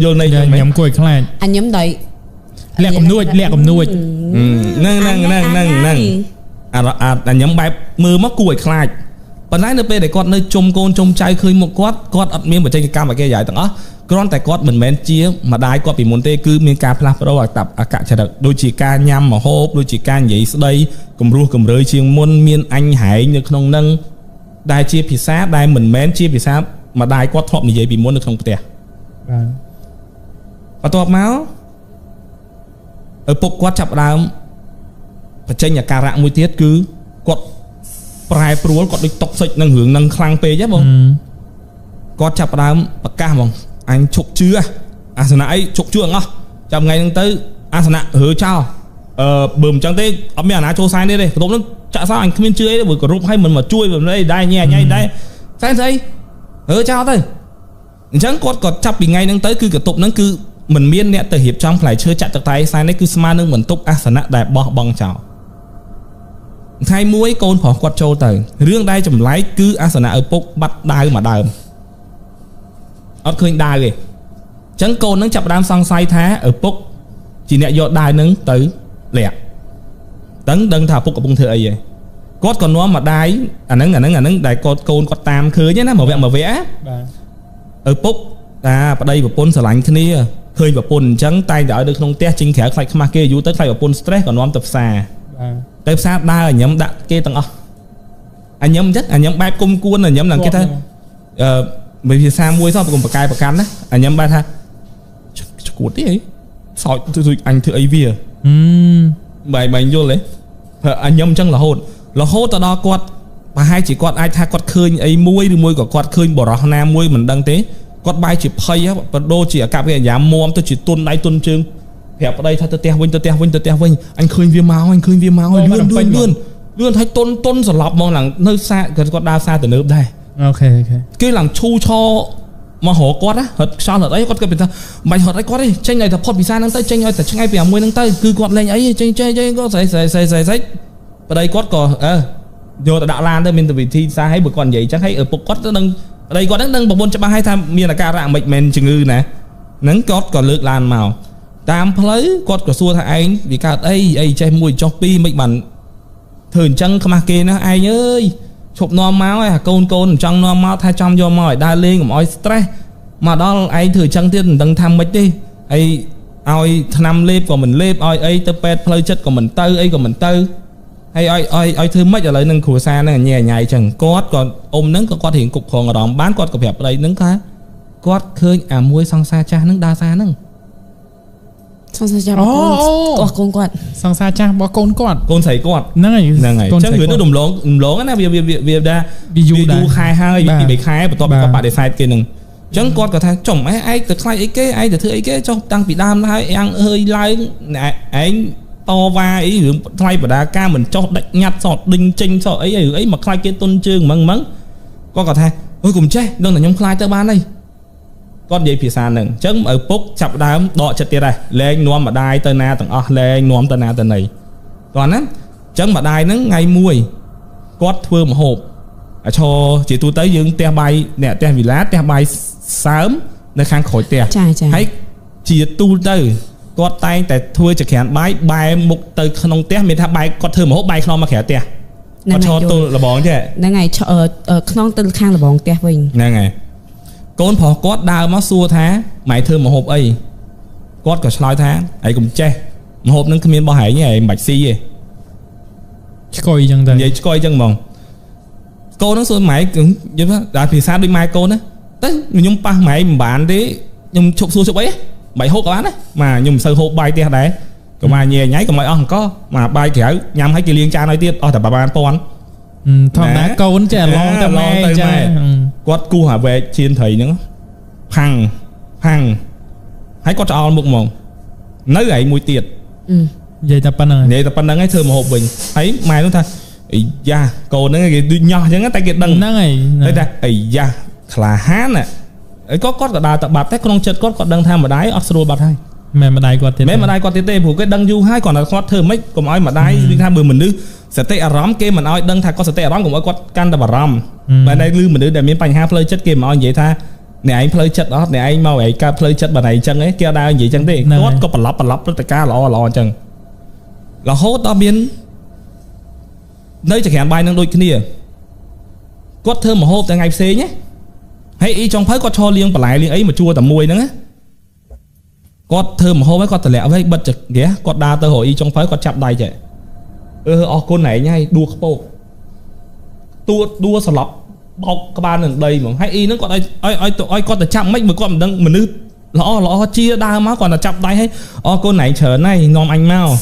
យល់នៃញញឹមគួរឲ្យខ្លាចញញឹមដោយលាក់កំនួចហ្នឹងអាញញឹមបែបមើលមកគួរឲ្យខ្លាចប៉ុន្តែនៅពេលដែលគាត់នៅជុំកូនជុំចៅឃើញមុខគាត់អត់មានបច្ចេកកម្មអីយ៉ាងទាំងអស់គ្រាន់តែគាត់មិនមែនជាម្ដាយគាត់ពីមុនទេគឺមានការផ្លាស់ប្ដូរអកចរិតដូចជាការញ៉ាំម្ហូបដូចជាការនិយាយស្ដីគំរោះគំរើយជាងមុនមានអញហែងនៅក្នុងនឹងដែលជាភាសាដែលមិនមែនជាភាសាម្ដាយគាត់ធ្លាប់និយាយពីមុននៅក្នុងផ្ទះបាទបន្ទាប់មកឪពុកគាត់ចាប់ដើមបញ្ចេញអាការៈមួយទៀតគឺគាត់ប្រែប្រួលគាត់ដូចតុកសិចនឹងរឿងនឹងខ្លាំងពេកហ៎បងគាត់ចាប់ដើមប្រកាសហ្មងអញឈប់ជឿអាសនៈអីឈប់ជឿអងអស់ចាំថ្ងៃហ្នឹងទៅអាសនៈរើចោលបើមិនចឹងទេអត់មានអាណាចូលសែនទេបន្ទាប់ហ្នឹងចាក់សោះអញគ្មានជឿអីទេបើគោរពឲ្យមិនមកជួយមិនអីដែរញ៉ៃដែរសែនស្អីរើចោលទៅអញ្ចឹងគាត់ក៏ចាប់ពីថ្ងៃហ្នឹងទៅគឺកតុបហ្នឹងគឺមិនមានអ្នកទៅរៀបចំផ្លែឈើចាក់ទឹកតែសែននេះគឺស្មើនឹងបន្ទប់អាសនៈដែលបោះបង់ចោលថ្ងៃមួយកូនប្រុសគាត់ចូលទៅរឿងដែលចម្លែកគឺអាសនៈឪពុកបាត់ដាវមួយដើមអត់ឃើញដាវទេអញ្ចឹងកូននឹងចាប់ផ្ដើមសង្ស័យថាឪពុកជាអ្នកយកដាវនឹងទៅលាក់ដឹងថាឪពុកកំពុងធ្វើអីហ៎គាត់ក៏នាំម្ដាយអាហ្នឹងដែលកូនគាត់តាមឃើញណាមកវគ្គបាទឪពុកតាប្តីប្រពន្ធស្រឡាញ់គ្នាឃើញប្រពន្ធអញ្ចឹងតែងតែឲ្យនៅក្នុងផ្ទះជីងក្រៅខ្លាចខ្មាស់គេយូរទៅខ្លាចប្រពន្ធ stress ក៏នាំទៅផ្សារទៅផ្សារដើរញញឹមដាក់គេទាំងអស់ញញឹមចិត្តញញឹមបែបគុំគួនញញឹមឡើងគេថាមានភាសាមួយសោះកុំប្រកែប្រកាន់ណាញញឹមបែបថាឈួតទេអីសោចទៅអញធ្វើអីវាបែបយល់ទេញញឹមអញ្ចឹងរហូតទៅដល់គាត់ប្រហែលជាគាត់អាចថាគាត់ឃើញអីមួយឬមួយក៏គាត់ឃើញបរោះណាមួយមិនដឹងទេគាត់បែរជាភ័យបដូរជាអាកប្បកិរិយាមុំទៅជាទុនដៃទុនជើងប្រាប់ប្តីថាទៅផ្ទះវិញអញឃើញវាមកលឿនឲ្យទុនសន្លប់ហ្មងឡើងនៅសាគាត់ដើរសារទំនើបដែរអូខេគេឡើងឈូឆមករកគាត់ហត់ខ្យល់ហត់អីគាត់គិតថាមិនហត់អីគាត់ទេចេញឲ្យតែផុតវិសាហ្នឹងទៅចេញឲ្យតែឆ្ងាយពីអាមួយហ្នឹងទៅគឺគាត់លេងអីចេញគាត់ស្អីប្តីគាត់ក៏យកទៅដាក់ឡានទៅមានវិធីសាស្ត្រឲ្យបើគាត់និយាយចឹងឲ្យឪពុកគាត់ទៅនឹងប្តីគាត់ហ្នឹងដឹងប្រពន្ធច្បាស់ឲ្យថាមានអាការៈមិនមែនជំងឺណាហ្នឹងគាត់ក៏លើកឡានមកតាមផ្លូវគាត់ក៏សួរថាឯងវាកើតអីចេះមួយចុះពីរមិនបានធ្វើអញ្ចឹងខ្មាស់គេណាឯងអើយឈប់នាំមកហើយកូនចង់នាំមកថាចំយកមកឲ្យដើរលេងកុំឲ្យ stress មកដល់ឯងធ្វើអញ្ចឹងទៀតមិនដឹងថាម៉េចទេអីឲ្យថ្នាំលេបក៏មិនលេបឲ្យអីទៅពេទ្យផ្លូវចិត្តក៏មិនទៅអីក៏មិនទៅហើយឲ្យធ្វើម៉េចឥឡូវនឹងគ្រួសារហ្នឹងញ៉ៃអញ្ចឹងគាត់ក៏អ៊ំហ្នឹងក៏គាត់រៀងគ្រប់គ្រងអារម្មណ៍បានគាត់ក៏ប្រាប់ប្តីហ្នឹងថាគាត់ឃើញអាមួយសង្សារចាស់ហ្នឹងដើរសារហ្នឹងសង្សារចាស់របស់កូនគាត់សង្សារចាស់របស់កូនគាត់កូនស្រីគាត់ហ្នឹងហើយអញ្ចឹងវានឹងរំលងណាវាយូរខែហើយពី3ខែបន្ទាប់ពីគាត់បដិសេធគេហ្នឹង Chẳng con có thằng chồng ai từ khai ấy cái ai từ thứ ấy cái trong tăng bị đam hay ăn hơi lái anh to va ấy hướng khai và đá ca mình cho đánh nhặt sọt đinh chinh sọt ấy mà khai cái tôn trương mắng mắng con có thằng ôi cùng chơi đừng là nhóm khai tới ban đây con vậy phía xa nè chẳng ở bốc chập đám đọ chật tiệt này lên nuông mà đai tên na tầng lên nuông tên na tên này còn á chẳng mà đai nó ngày mùi quát thưa một hộp cho chỉ tôi tới dương te bay nè te vì lá te bay sớm nơi khang khỏi te hãy chỉ tu tới quát tay tại thưa chỉ khẽ bay một từ không te mình tha bay quát thưa một hộp bay không mà khẽ te quát cho tôi là bóng chứ nè ngày cho không từ khang là bóng te mình nè ngày con phò quát đào máu xua thá mày thưa một hộp ấy quát cả slide thá ấy cũng che một hộp nó miếng bao hải như vậy bạch xi vậy coi chân vậy coi chân mong cô nó xui mày cũng vậy đó đã thì sao đi mai cô đó tới nhung pa mày bạn đấy nhung chụp xua chụp ấy bảy hộp bán đấy mà nhung sơ hộp bay tia đấy còn mà nhẹ nháy còn mày không có mà bay kiểu nhắm hay kia liên cha nói tiết tại bà ban toàn thằng đá câu vẫn trẻ lo tao mày quát cu hả về chiên thầy nữa hằng hãy có cho một mồm nói vậy mùi tiệt vậy tập pan ấy thưa một hộp bình thấy mai nó ta dạ cô nó cái nhỏ chứ tay kia đằng nó này đấy ta dạ là há nè ấy có cả đào tập bạt thế con chật có đằng tham mà đái Australia bạt hay mẹ mà đai qua tê phủ cái đằng du hai còn là quát thưa mấy còn ai mà đái đi tham bừa mình đứa sẽ tê rắm kia mình ai đằng thay có sẽ tê rắm cũng ai quát can tập rắm mà đây lư mình đứa để miếng bánh ha play chất kia mà ai vậy tha này anh play chất đó này anh mau vậy ca play chất bà này chân ấy kia đau vậy chân đi quát có bật lắp tất cả lò chân là hốt đó biến nơi chẳng hạn bài năng đôi kia quát thơm một hộp tại ngày xế nhé hay ý trong phái quát cho liêng và lại liêng ấy mà chua tầm mùi nữa quát thơm một hộp ấy quát tờ lẹ với bật chực ghé quát đa tơ hội ý trong phái quát chạm đai chạy con này nhai đua khắp bộ đua sờ lọc bọc các bạn ở đây mà hay ý nó còn ai con tờ chạm mấy mà con mình nữ lõ chia đa má còn là chạm đai hay con này chờ này ngon anh mau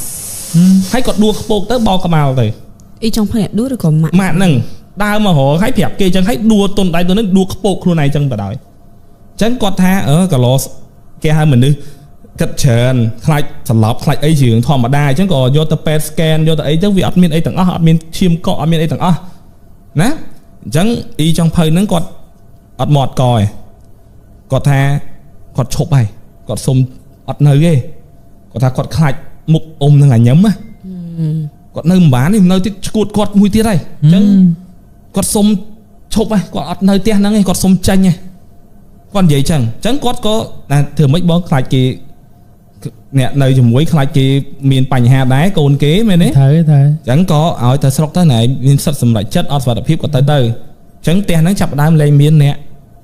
hay còn đua khắp bộ tới bao cái màu rồi ý trong phải đua được còn mạng nằng đau mà họ hãy phẹp kia chẳng hãy đua tồn tại tôi nó đua khắp bộ luôn này chẳng phải đòi chẳng có tha ở cả lò kia hai mình đi cất chờn khai sẵn lọc khai ấy chỉ thò mà đai chẳng có do tập pet scan do tập ấy chẳng vì admin ấy tầng admin chim cọ admin ấy tầng nè chẳng ý trong phơi nó còn mọt còi còn tha còn chụp bài còn xôm nơi ghê còn tha còn khai mục ôm là nhấm á còn nơi bán thì nơi quạt mùi tiết đây chẳng quạt xôm chụp này quạt nơi tiền năng này quạt xôm chanh này còn vậy chẳng quạt có là thường mấy bó khai kì nè nơi dùng muối khai kì miền bành hà đá cồn kế mày đấy thấy chẳng có ở tại sọc tới này miền sắt sầm lại chất và đập hiếp của tới chẳng tiền nó chập đám lên miền nè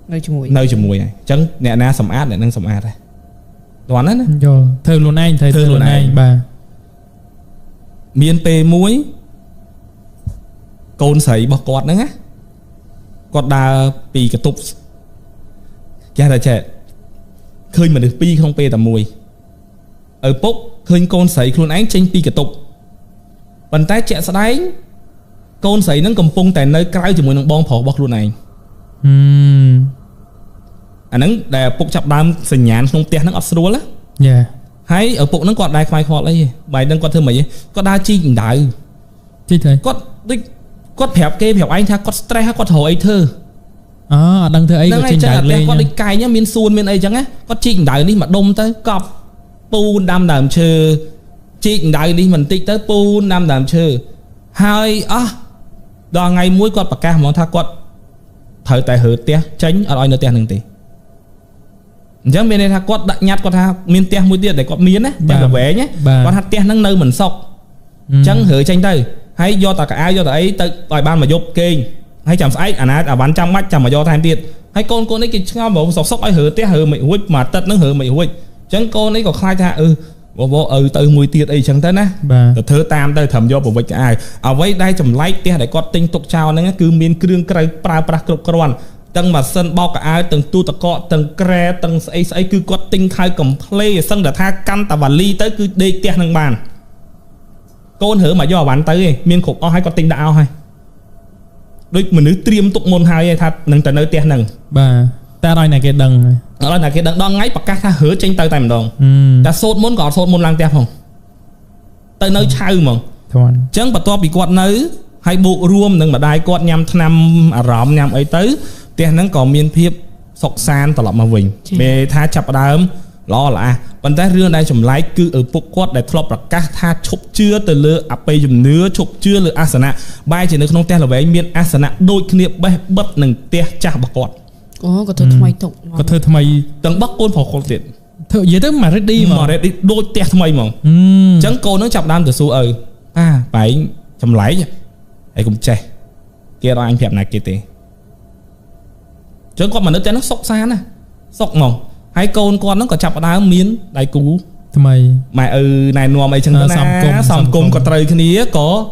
nơi chùm muối này chẳng nè na sầm át này năng sầm át này đoán đấy thơ luôn anh thơ luôn anh bà miền pê muối cồn sấy bọc quạt nữa á quạt đà pì cái tục cha là trẻ khơi mà được pi không pê tầm mùi ở bốc khơi con sấy luôn ánh trên pi cái tục bàn tay trẻ sao đấy con sấy nó cầm pung tại nơi cái chỉ mùi nó bong phỏ bọc luôn này anh nắng để bốc chập đam sình nhàn không tiền nó ấp xua lá hay ở bộ nó còn đai khoai khoai lấy bài đang quan thơ mày có đa chi đại chi thế có phẹp kê phẹp anh tha có stress có thổ ấy thơ đăng thơ ấy có trình đại lên có đi cài nhá miên xuân miên ấy chẳng á có trình đại đi mà đông tới cọp pu đam đàm chơ trình đại đi mình tích tới pu đam đàm chơ hai đò ngày muối con bạc ca món tha con thời tại hở té tránh ở ai nữa té nương tì chẳng bên này tha con đặt nhát con tha miên té muối tiệt để con miên á té là vé nhé con hạt té nâng nơi mình sọc chẳng hở tranh đây hay do ta cả ai do ta ấy tự đòi ban mà dốt kênh hay chạm ấy bán trăm mắt chạm mà do tham tiệt hay con ấy cái ngao bảo sọc ấy hở té hở mày húi mà tật nó hở mày húi chẳng con ấy còn khai tha bộ từ mùi tiệt ấy chẳng tới á thơ tam tới thầm do bộ vật ai ở với đây chầm like té để con tinh tục trao nó cứ miên kêu cây pra cục cron tầng mà sân bao cả ai tầng tu tờ cọ tầng kre tầng ấy cứ con tinh khai cầm play sân để tha căn ta và ly tới cứ đi té nâng bàn con hở mà do bán tới miên khục hay con tinh đạo hay đôi mình nữ tiêm tục môn hai thật nâng tới nơi té nâng ta nói này cái đằng nói là cái đằng ngay bạc cá tha hứa tranh tayម្ដង ta sốt muốn có sốt muốn lang tép không tới nơi chau mà chẳng bắt to bị quạt nơi hay bộ ruộng đừng mà đai quạt nhằm năm rõm nhằm ấy tới tiền nó còn miên phiếp sọc san tọt mà vinh về tha chập đám lo là vấn đề riêng đây chủng lái cứ ở bộ quạt để thọp là các tha chụp chưa từ lửa áp bây chủng nứa chụp chưa lửa asana bay chỉ nước không té là về miên asana đôi kia bay bất nừng té chả bạc quạt có thơ thay tục có thơ thay từng bắc côn phò khôn tiền thợ dễ tới mà đi đôi té thay mà chẳng cô nó chập đám từ xu phải chủng lái vậy ai cũng chạy kia đó anh phèm này kia tê chứ con mà nó té nó sọc xa nè sọc mỏng hay con nó có chập đá miếng đại cú mày này nua mày chẳng na sòng cung có trời cái ní có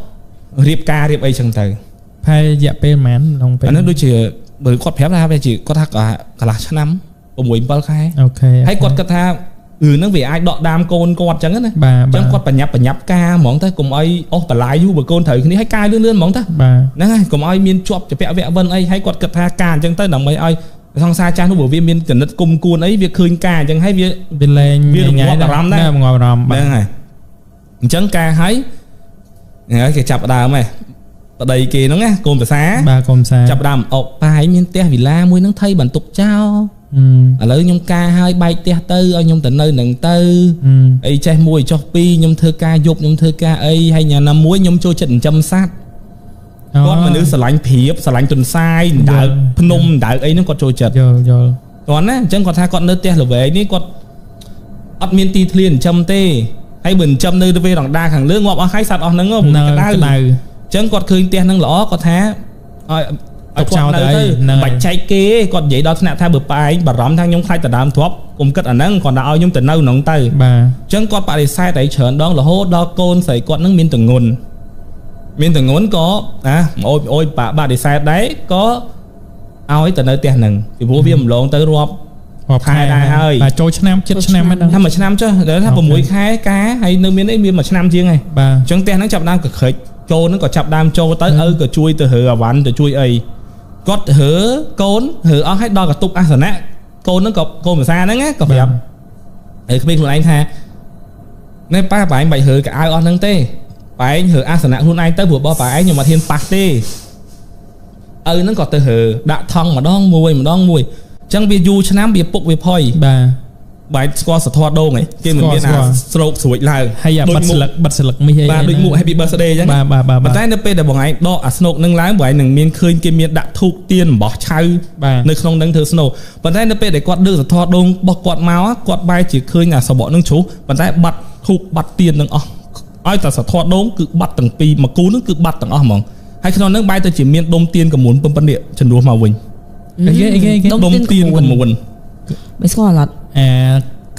riệp ca riệp ấy chẳng trời hay dạ pe mán lòng pe nó đôi chỉ bởi con phép ra về chỉ có thắc cả là năm ở mũi bao khai ok hay con cái tha nó vì ai đọ đam con chẳng hết này chẳng con phải nhập ca mỏng ta cùng ai bà lái du bởi con thời cái ní hay ca lươn mỏng ta nè cùng ai miên chọp cho vẽ vân ấy hay con cái tha ca chẳng tới đồng mấy ai thằng xa cha nó bởi vì miên cần đất cung cuốn ấy việc khơi ca chẳng hay việc bên lên việc ngọt rắm đấy ngọt rắm này chẳng ca hay cái chập đà mày ở đây kia nó nghe cồn xá chập đàm bài miên te vì la muối nó thay bản tục trao ở lấy nhung ca hai bay te tư ở nhung tận nơi nặng tư ấy trai mùi cho pi nhung thơ ca dục nhung thơ ca ấy hay nhà nằm muối nhung trôi trận châm sát con mà nữ sờ lạnh phiếp sờ lạnh tuần sai đợi phun đợi ấy nó còn trôi chật còn á chẳng còn tha con nơi te là về ní con ắt miên ti liền châm tê hay bình châm nơi về đằng đa hàng lưỡng ngọc hay sạt ở nắng không chẳng còn khơi te nắng lõ có thá chào tới bạch cháy kế còn vậy đó nè thay bữa bài bà rõm thang nhung khai từ đám thuốc cùng cất ở nắng còn đạo nhung từ nâu nóng tay chẳng còn bà để sai tại chởn đó là hốt đó côn sấy con nắng miên từ ngôn có ôi bà để sai đấy có ao ấy từ nơi tiền nừng thì bố viêm lộn tới rộp hai đai hơi trôi năm chết năm ấy thăm mà năm chứ để thăm một mũi khai cá hay nơi miếng ấy miếng mà năm chiêng này chẳng tiền nó chập đang cực khởi trôi nó có chập đam trôi tới có chui từ hở ván từ chui ấy có hở côn hở ở hết đo cả tục ăn nè côn nó có côn mà xa nó nghe có đẹp ấy không biết luôn anh tha nên ba anh bày hở cả ai on nâng tê phải anh hở asana luôn anh tới buổi bao phải nhưng mà thiên party nó có từ hở đã thong mà đong mùi chẳng bị du chăn bị bốc bị phơi bài score sờ thoa đô này kia mình biết là stroke sủi lại hay là bật sực mi và đôi mũ happy birthday chứ bà tay nó pe để bọn anh đo snow nâng lái bởi nâng miên khơi kia miên đã thu tiền bỏ chay nơi không nâng thử snow bà tay nó pe để quạt đưa sờ thoa đô bọc quạt máu quạt bay chỉ khơi nhà sờ bỏ nâng chú bà tay bật thu bật tiền nâng ai ta sờ thoa đô cứ bật từng pi mà cú nó cứ bật từng mỏng hay khi nó nâng bay ta chỉ miên đông tiền cả muốn bấm điện chân đua màu vinh đông tiền cả muốn bây giờ là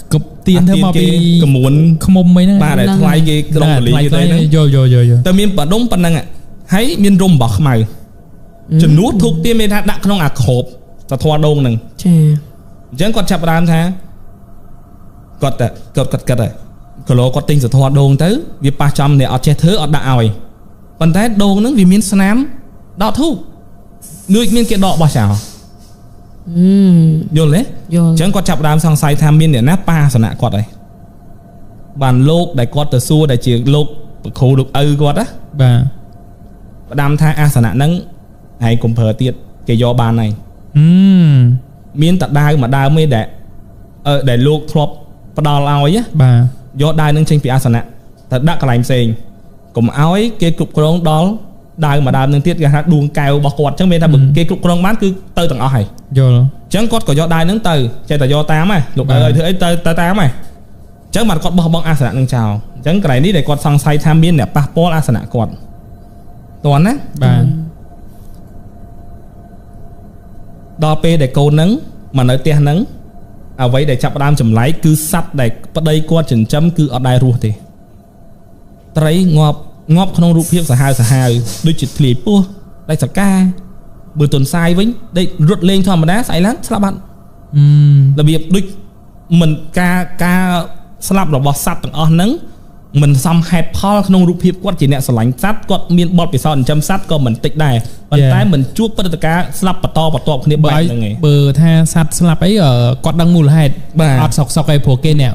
cục tiền theo mà bị muốn không mấy nữa ba để thay cái đồng lý như thế rồi ta miên bản đông bản năng hãy miên rôm bọc mày chân nuốt thuốc tiêm miên đặt không hộp ta thoa đông nè chẳng còn chập đàn thà cọt rồi còn lo có tinh sẽ thoa đông tới vì 300 này ở che thứ ở đạo còn thế đông nó vì miên snám đọ thu người miên kia đọ bao sao vô lấy chẳng có chập đám sang say tham miên để nắp pa sẵn nạ quạt này bàn lốc đại quạt từ xua đại chỉ lốc khổ được quạt á và đám tha sẵn nạ nâng hay cùng phở tiết cái do bàn này miên tật đai mà đai mới để lốc thọp và đo lao ấy bà do đai nâng tranh phía sẵn nạ thật đắc là làm xình cùng áo ấy cái cục rong đó đai mà đai nâng tiết ra đuông cao bọc quạt chẳng bên ta bực cái cục rong mát cứ tơi tầng ỏi chẳng có do đai nâng từ chạy tại do tám này lục ơi thứ ấy tới tám này chẳng mặt con bong asana nâng chào chẳng cái này đi để con sang say tham biên để passport asana con toàn á bà đo p để câu nâng mà nói tiền nâng à vậy để chập đam chầm lấy cứ sắt để bắt đây qua chừng chấm cứ ở đây ruột thì thấy ngọp không rụp hiệp xả hai đôi chữ clip pua đây sạc ca bữa tuần sai với đây rút lên cho mà đá sai lắm slap bạn là việc đôi mình ca slap rồi bỏ sắt tầng on nắng mình xong hẹp Paul không rụp hiệp quát chỉ nè sờ lạnh sắt quát miên bọt bị sao châm sắt có mình tịch đài bàn tay mình chuốc bất tất cả slap bật to kia bảy này bờ tha sắt slap ấy ở quát đăng mù hẹp ọt sọc cái phổ kê nè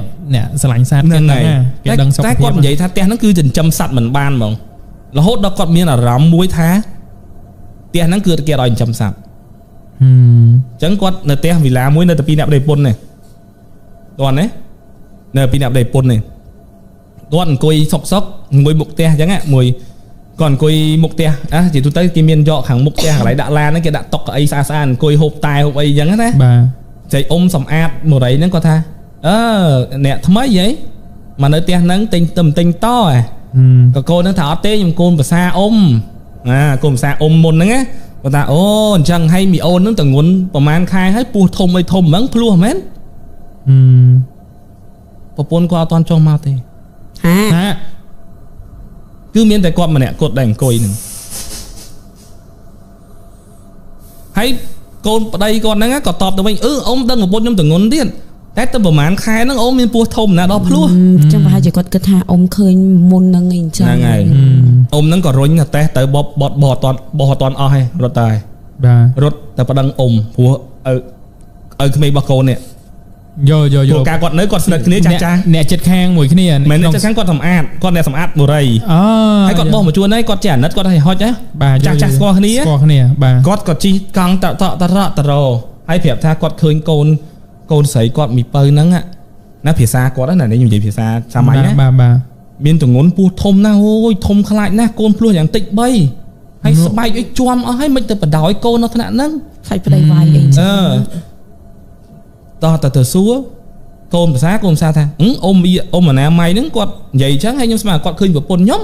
sờ lạnh sắt cái này cái đăng sọc quát vậy tha té nó cứ dần châm sắt mình ban mong là hốt đó quát miên là rắm muối thá té nó cứ kia đòi châm sắt chẳng quát nè té vì lá muối nè tập pin nạp đầy pôn này toàn đấy nè pin nạp đầy pôn này toàn coi sọc mùi mục te chẳng hạn mùi còn coi mục te chỉ tôi tới cái miền dọ hàng mục te lại đã la nó kia đã tóc ấy xa xa coi hộp tai hộp ấy chẳng thế chạy ôm sầm ạt một đấy nó có tha nè thấm mấy vậy mà nơi te nắng tinh to còn cô nó thảo tê nhưng cô mà xa ôm cô mà xa ôm môn nữa cô ta chẳng hay mì ôn nó từng muốnประมาณ khai hết pu thôm ấy thôm mắng plua mến bộ pôn qua toàn trong mau tê cứ miễn tại con mà nè cột đành cồi nè hay con ở đây con nó có tọp được mình ông đang một bốn nhóm từng ngón điên tết tôi bảo mán khai nó ôm miên pua thôm nè đó luôn trong hai chỉ có cái tha ông khơi môn năng hình chẳng ngày ông nó có rối là tết tới bỏ toàn oi rồi tài rồi tại bắt đăng ôm pua ở cái mấy bà cô nè vô cả con nấy con sợi kia cha nè chật khang mùi kia nè nè chật khang con con nè sầm ạt mùi rầy hay con bò một chuột đấy con chả nứt con hay hót chứ cha score kia con chi căng tạ rò hay phèo tha con khơi con sấy con mì pơi nắng ạ nó phía xa con đó là như vậy phía xa máy á biên tụi ngón pu thôm na ôi thôm khai lại na con luônอย่างtịnh bay hay bay ấy choam hay mình từ bắt đầu con nó thế nào nắng phải phải đầy vai to từ xúa con xa tha ôm mà nè mày nứng quạt vậy chắc hay nhưng mà quạt khơi vào pôn nhóm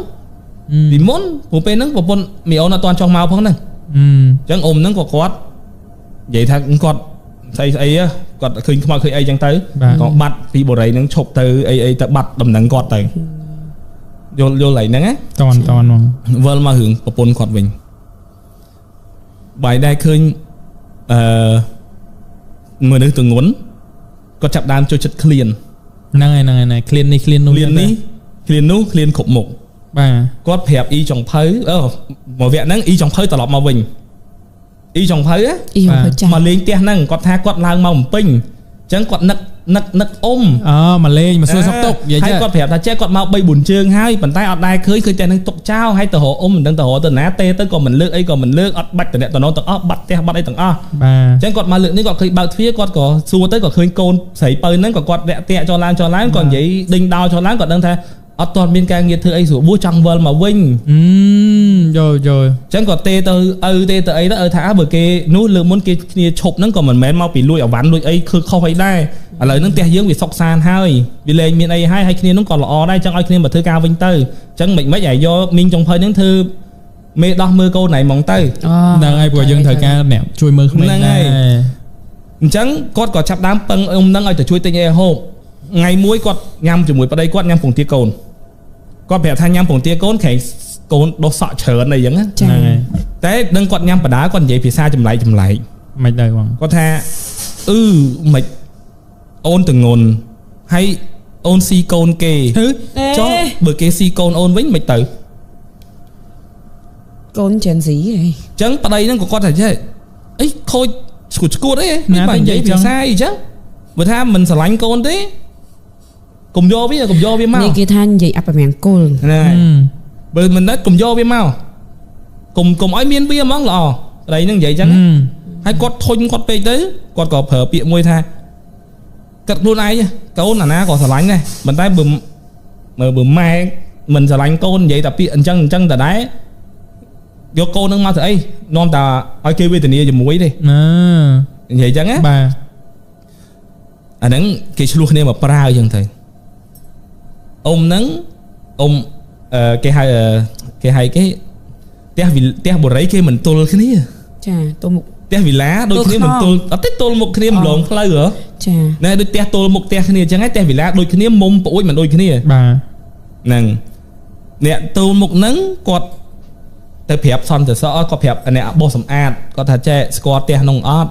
vì muốn của bên nứng vào pôn mì ôn là toàn trong màu phong này chẳng ôm nứng quạt vậy tha quạt ấy quạt khơi mà khơi ấy chẳng tới còn bắt vì bộ đấy nứng chụp từ ấy ta bắt đầm nắng quạt tới vô lại nắng á toàn vâng mà hưởng vào pôn quạt mình bài đây khơi người nữ từng muốn có chập đam cho chất clean này clean khục mục có phẹp y trong phơi một vẹn nắng y trong phơi tọt mà bình y trong phơi á mà lên tia năng có tha quạt lang mỏng pin chẳng quạt nấc ôm mà lên mà xưa sóc tục vậy hay quạt phẹp ta che quạt màu bay bùn trương hai bàn tay ọt đai khơi tên năng tục trao hay tờ hộ ôm mình đang tờ hộ tờ ná tê tới còn mình lướt ấy còn mình lướt ọt bạch tờ nẹt tờ nó tờ bạch tê bạch ấy tờ chẳng quạt mà lượn ní quạt khơi bao phía quạt có xua tới còn khơi côn sấy pơi nắng còn quạt đẹ tẹ cho láng còn giấy đinh đao cho láng còn đang tha ọt toàn biên ca nghiệt thư ấy sủa búa trăng vờn mà vinh rồi chẳng còn tê tờ ấy đó thả bờ kê nút lượm muốn kia chụp nắng còn mình mến mau bị lùi ở ván lùi ấy không phải đây lời nó tè dương bị sọc sàn hai vì lên miền ấy hay kia nó còn lọ đây chẳng ai kia mà thư cao vinh tư chẳng mình mấy giải do minh trong phơi những thư mê đo mưa câu này mong tư đang ai vừa dương thời ca nè chui mưa không này chẳng con có chắp đám băng ông đang ai từ chui tinh e hôm ngày muối con nhâm từ muối vào đây con nhâm phồng tia cồn con bẻ thay nhâm phồng tia cồn khẽ cồn đo sợ chờ này giống á thế đừng con nhâm vào đá con vậy phía xa chùm lại mày đây còn có tha mày ôn từng nguồn hay ôn si côn kê cho bữa kê si côn ôn với mày tự côn chuyện gì vậy chẳng ở đây nó có con thể chứ ấy thôi của đấy biết bằng vậy thì sai chứ bữa tham mình sẽ lánh côn thế cùng vô với mau như kia than vậy áp mèn côn này bữa mình đã cùng vô với mau cùng ấy miên bia món lò đây nó vậy chẳng hay con thôi con pe tới con có phở bịa môi tha cất luôn này câu là na còn xả lánh này mình tay bùm mai mình xả lánh côn vậy tập bịa chân tại đấy vô cô nâng mau thử ấy non ta ai kêu về tình yêu dùng muối đi vậy chẳng á bà nắng cái luôn này mà prao chẳng thầy ông nắng ông cái hai cái te bồ rấy kia mình tô cái này tô một te vì lá đôi khi mình tô tết tô một cái này lộn phơi rồi nè đôi te tô một te cái này chẳng ấy te vì lá đôi cái này mông bụi mình đôi cái này bà nè nè tô một nắng quạt tới phèp son từ sợ có phèp nè bò sầm ạt có thà che squat te nông ớt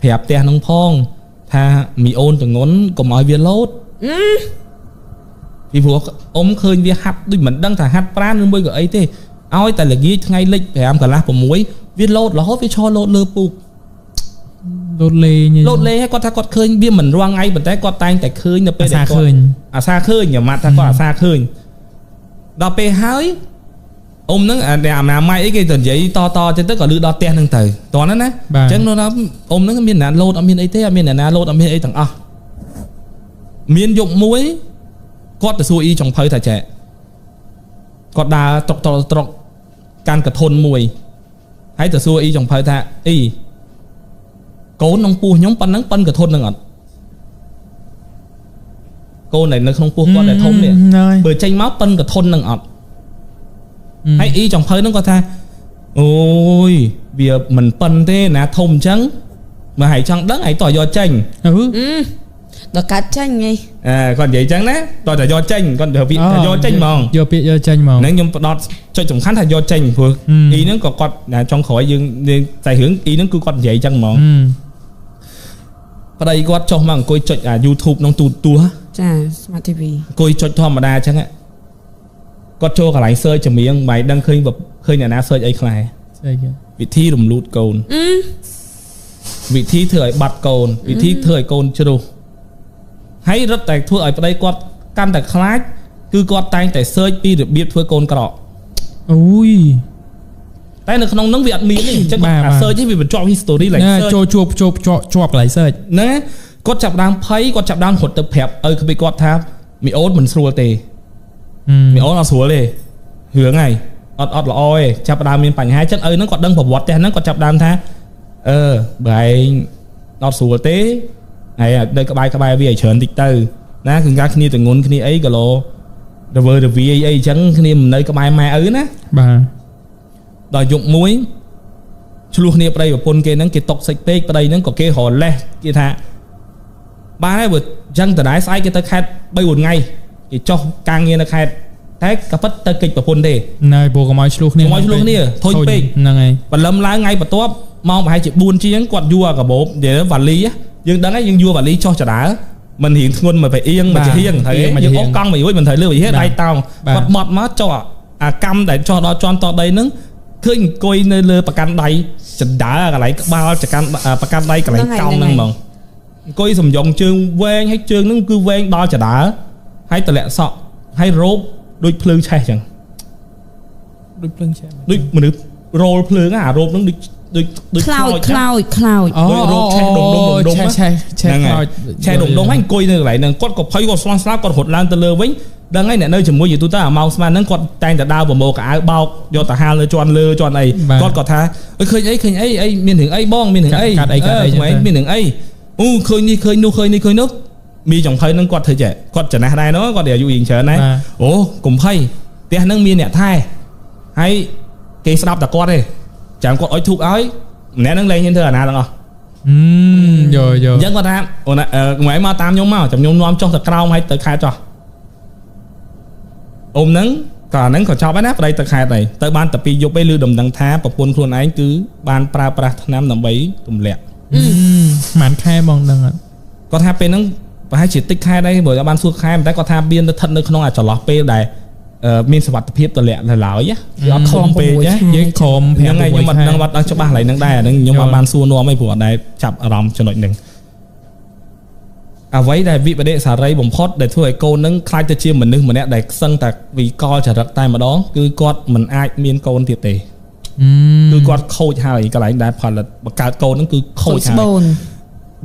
phèp te nông phong tha mì ôn từ ngón có mọi viên lốt ពីព្រោះអ៊ំឃើញវាហាត់ដូចមិនដឹងថាហាត់ប្រាណឬមួយក៏អីទេឲ្យតែល្ងាចថ្ងៃលិច5កន្លះ6វាលោតរហូតវាឈរលោតលើពូកលោតលេងហើយគាត់ថាគាត់ឃើញវាមិនរាល់ថ្ងៃប៉ុន្តែគាត់តែងតែឃើញនៅពេលដែលគាត់អាសាឃើញញ៉ាំថាគាត់អាសាឃើញដល់ពេលហើយអ៊ំហ្នឹងអាណាម៉ៃអីគេទៅនិយាយតទៅក៏លឺដល់ផ្ទះហ្នឹងទៅតោះហ្នឹងណាអញ្ចឹងនៅដល់អ៊ំហ្នឹងមានអ្នកលោតអត់មានអីទេអត់មានអ្នកណាលោតអត់មានអីទាំងអស់មានយប់មួយគាត់ទៅសួរអ៊ីចុងភៅថាចែគាត់ដើរត្រុកកាន់កធុនមួយហើយទៅសួរអ៊ីចុងភៅថាអ៊ីកូនក្នុងពោះខ្ញុំប៉ុណ្ណឹងប៉ុនកធុនហ្នឹងអត់កូននៅក្នុងពោះគាត់ដែលធំនេះបើចេញមកប៉ុនកធុនហ្នឹងអត់ហើយអ៊ីចុងភៅហ្នឹងគាត់ថាអូយវាមិនប៉ុនទេណាធំអញ្ចឹងបើហើយចង់ដឹងហើយតោះយកចេញដល់កាត់ចេញហីគាត់និយាយអញ្ចឹងណាតោះតែយកចេញគាត់ទៅពាក្យថាយកចេញហ្មងយកពាក្យយកចេញហ្មងហ្នឹងខ្ញុំផ្ដោតចុចសំខាន់ថាយកចេញព្រោះអ៊ីហ្នឹងក៏គាត់ចង់ក្រោយយើងតែរឿងអ៊ីហ្នឹងគឺគាត់និយាយអញ្ចឹងហ្មងប្តីគាត់ចុះមកអង្គុយចុចអា YouTube ក្នុងទូរចា Smart TV អង្គុយចុចធម្មតាអញ្ចឹងគាត់ចូលកន្លែង search ចម្រៀងមិនដឹងឃើញអ្នកណា search អីខ្លះវិធីរំលូតកូនវិធីធ្វើឲ្យបាត់កូនវិធីធ្វើឲ្យកូនជ្រុះហើយរត់តែធ្វើឲ្យប្តីគាត់កាន់តែខ្លាចគឺគាត់តែងតែ search ពីរបៀបធ្វើកូនក្រក់អូយតែនៅក្នុងហ្នឹងវាអត់មានទេអញ្ចឹងអា search នេះវាបញ្ជាប់ history ឡើង search ចូលជាប់កន្លែង search ហ្នឹងគាត់ចាប់ដើមភ័យគាត់ចាប់ដើមរត់ទៅប្រាប់ឲ្យក្មេងគាត់ថាមីអូនមិនស្រួលទេមីអូនអត់ស្រួលទេរឿងហើយអត់ល្អទេចាប់ដើមមានបញ្ហាចឹងឪហ្នឹងគាត់ដឹងប្រវត្តិផ្ទះហ្នឹងគាត់ចាប់ដើមថាបើឯងអត់ស្រួលទេហើយនៅក្បែរវាឲ្យច្រើនតិចទៅណាគឺការគ្នាទៅងន់គ្នាអីក៏លោរវើរវាយអីចឹងគ្នាមិននៅក្បែរម៉ែឪណាបាទដល់យប់មួយឆ្លោះគ្នាប្តីប្រពន្ធគេហ្នឹងគេຕົកសិចពេកប្តីហ្នឹងក៏គេរលេះគេថាបាទហើយបើចឹងតដែរស្អែកគេទៅខេត្ត 3-4 ថ្ងៃគេចុះការងារនៅខេត្តតែក៏ប៉ិតទៅកិច្ចប្រពន្ធទេណែព្រោះកុំឲ្យឆ្លោះគ្នាធុញពេកហ្នឹងហើយបលឹមឡើងថ្ងៃបន្ទាប់ម៉ោងប្រហែលជា4ជាងគាត់យួរកាបូបនិយាយវ៉ាលីយើងដឹងហើយយើងយួរវ៉ាលីចុះចដាមិនរៀងធ្ងន់មកទៅអៀងមកជាហៀងហើយយើងអុកកង់មករួចមិនត្រូវលើវិហេដៃតោងគាត់បត់មកចុះអាកម្មដែលចុះដល់ជាន់តដីហ្នឹងឃើញអង្គុយនៅលើប្រកាន់ដៃចដាកន្លែងក្បាលចកាន់ប្រកាន់ដៃកន្លែងកោងហ្នឹងហ្មងអង្គុយសំយងជើងវែងហើយជើងហ្នឹងគឺវែងដល់ចដាហើយតម្លាក់សក់ហើយរោបដូចភ្លើងឆេះចឹងដូចភ្លើងឆេះដូចមនុស្សរោលភ្លើងអារោបហ្នឹងដូចខ្លោចដូចរោបឆេះដុំឆេះខ្លោចឆេះដុំហើយអង្គុយនៅកន្លែងហ្នឹងគាត់ក៏ភ័យគាត់ស្លាប់គាត់រត់ឡើងទៅលើវិញដឹងហើយអ្នកនៅជាមួយយូទូទៅអាម៉ោងស្មានហ្នឹងគាត់តែងតែដើរប្រមូលកៅអៅបោកយកទៅហាលនៅជាន់លើជាន់អីគាត់ក៏ថាឃើញអីមានរឿងអីបងមានរឿងអីកាត់អីមានរឿងអីអូឃើញនេះឃើញនោះមីចុងភៅហ្នឹងគាត់ធ្វើចេះគាត់ចំណាស់ដែរនោះគាត់អាយុរៀងច្រើនដែរអូកុំភ័យផ្ទះហ្នឹងមានអ្នកថែហើយគេស្ដាប់តែគាត់ទេចាំគាត់អុជធូបឲ្យម្នាក់ហ្នឹងលែងហ៊ានធ្វើអាណាទាំងអស់យកអញ្ចឹងគាត់ថាអូនថ្ងៃមកតាមខ្ញុំមកចាំខ្ញុំនាំចុះទៅក្រោមហើយទៅខេត្តចុះអ៊ំហ្នឹងក៏ហ្នឹងក៏ចប់ហើយណាប្តីទៅខេត្តហើយទៅបានតែ2យប់ឯងឮដំណឹងថាប្រពន្ធខ្លួនឯងគឺបានប្រើប្រាស់ថ្នាំដើម្បីទម្លាក់ប៉ុន្មានខែបងដឹងអត់គាត់ថាពេលហ្នឹងប្រហែលជាតិចខែដែរបើបានសួរខែតែគាត់ថាមានទៅស្ថិតនៅក្នុងអាចន្លោះពេលដែលមានសុវត្ថិភាពទម្លាក់នៅឡើយគឺអត់ខំពេកយើងខំហ្នឹងហើយខ្ញុំអត់ដឹងច្បាស់កន្លែងហ្នឹងដែរហ្នឹងខ្ញុំអត់បានសួរនាំអីព្រោះអត់ដែរចាប់អារម្មណ៍ចំណុចហ្នឹងអ្វីដែលវិបដិសារីបំផុតដែលធ្វើឲ្យកូននឹងខ្លាចទៅជាមនុស្សម្នាក់ដែលខ្សឹងតែវិកលចរិតតែម្ដងគឺគាត់មិនអាចមានកូនទៀតទេគឺគាត់ខូចហើយកន្លែងដែលផលិតបង្កើតកូនហ្នឹងគឺខូចហើយ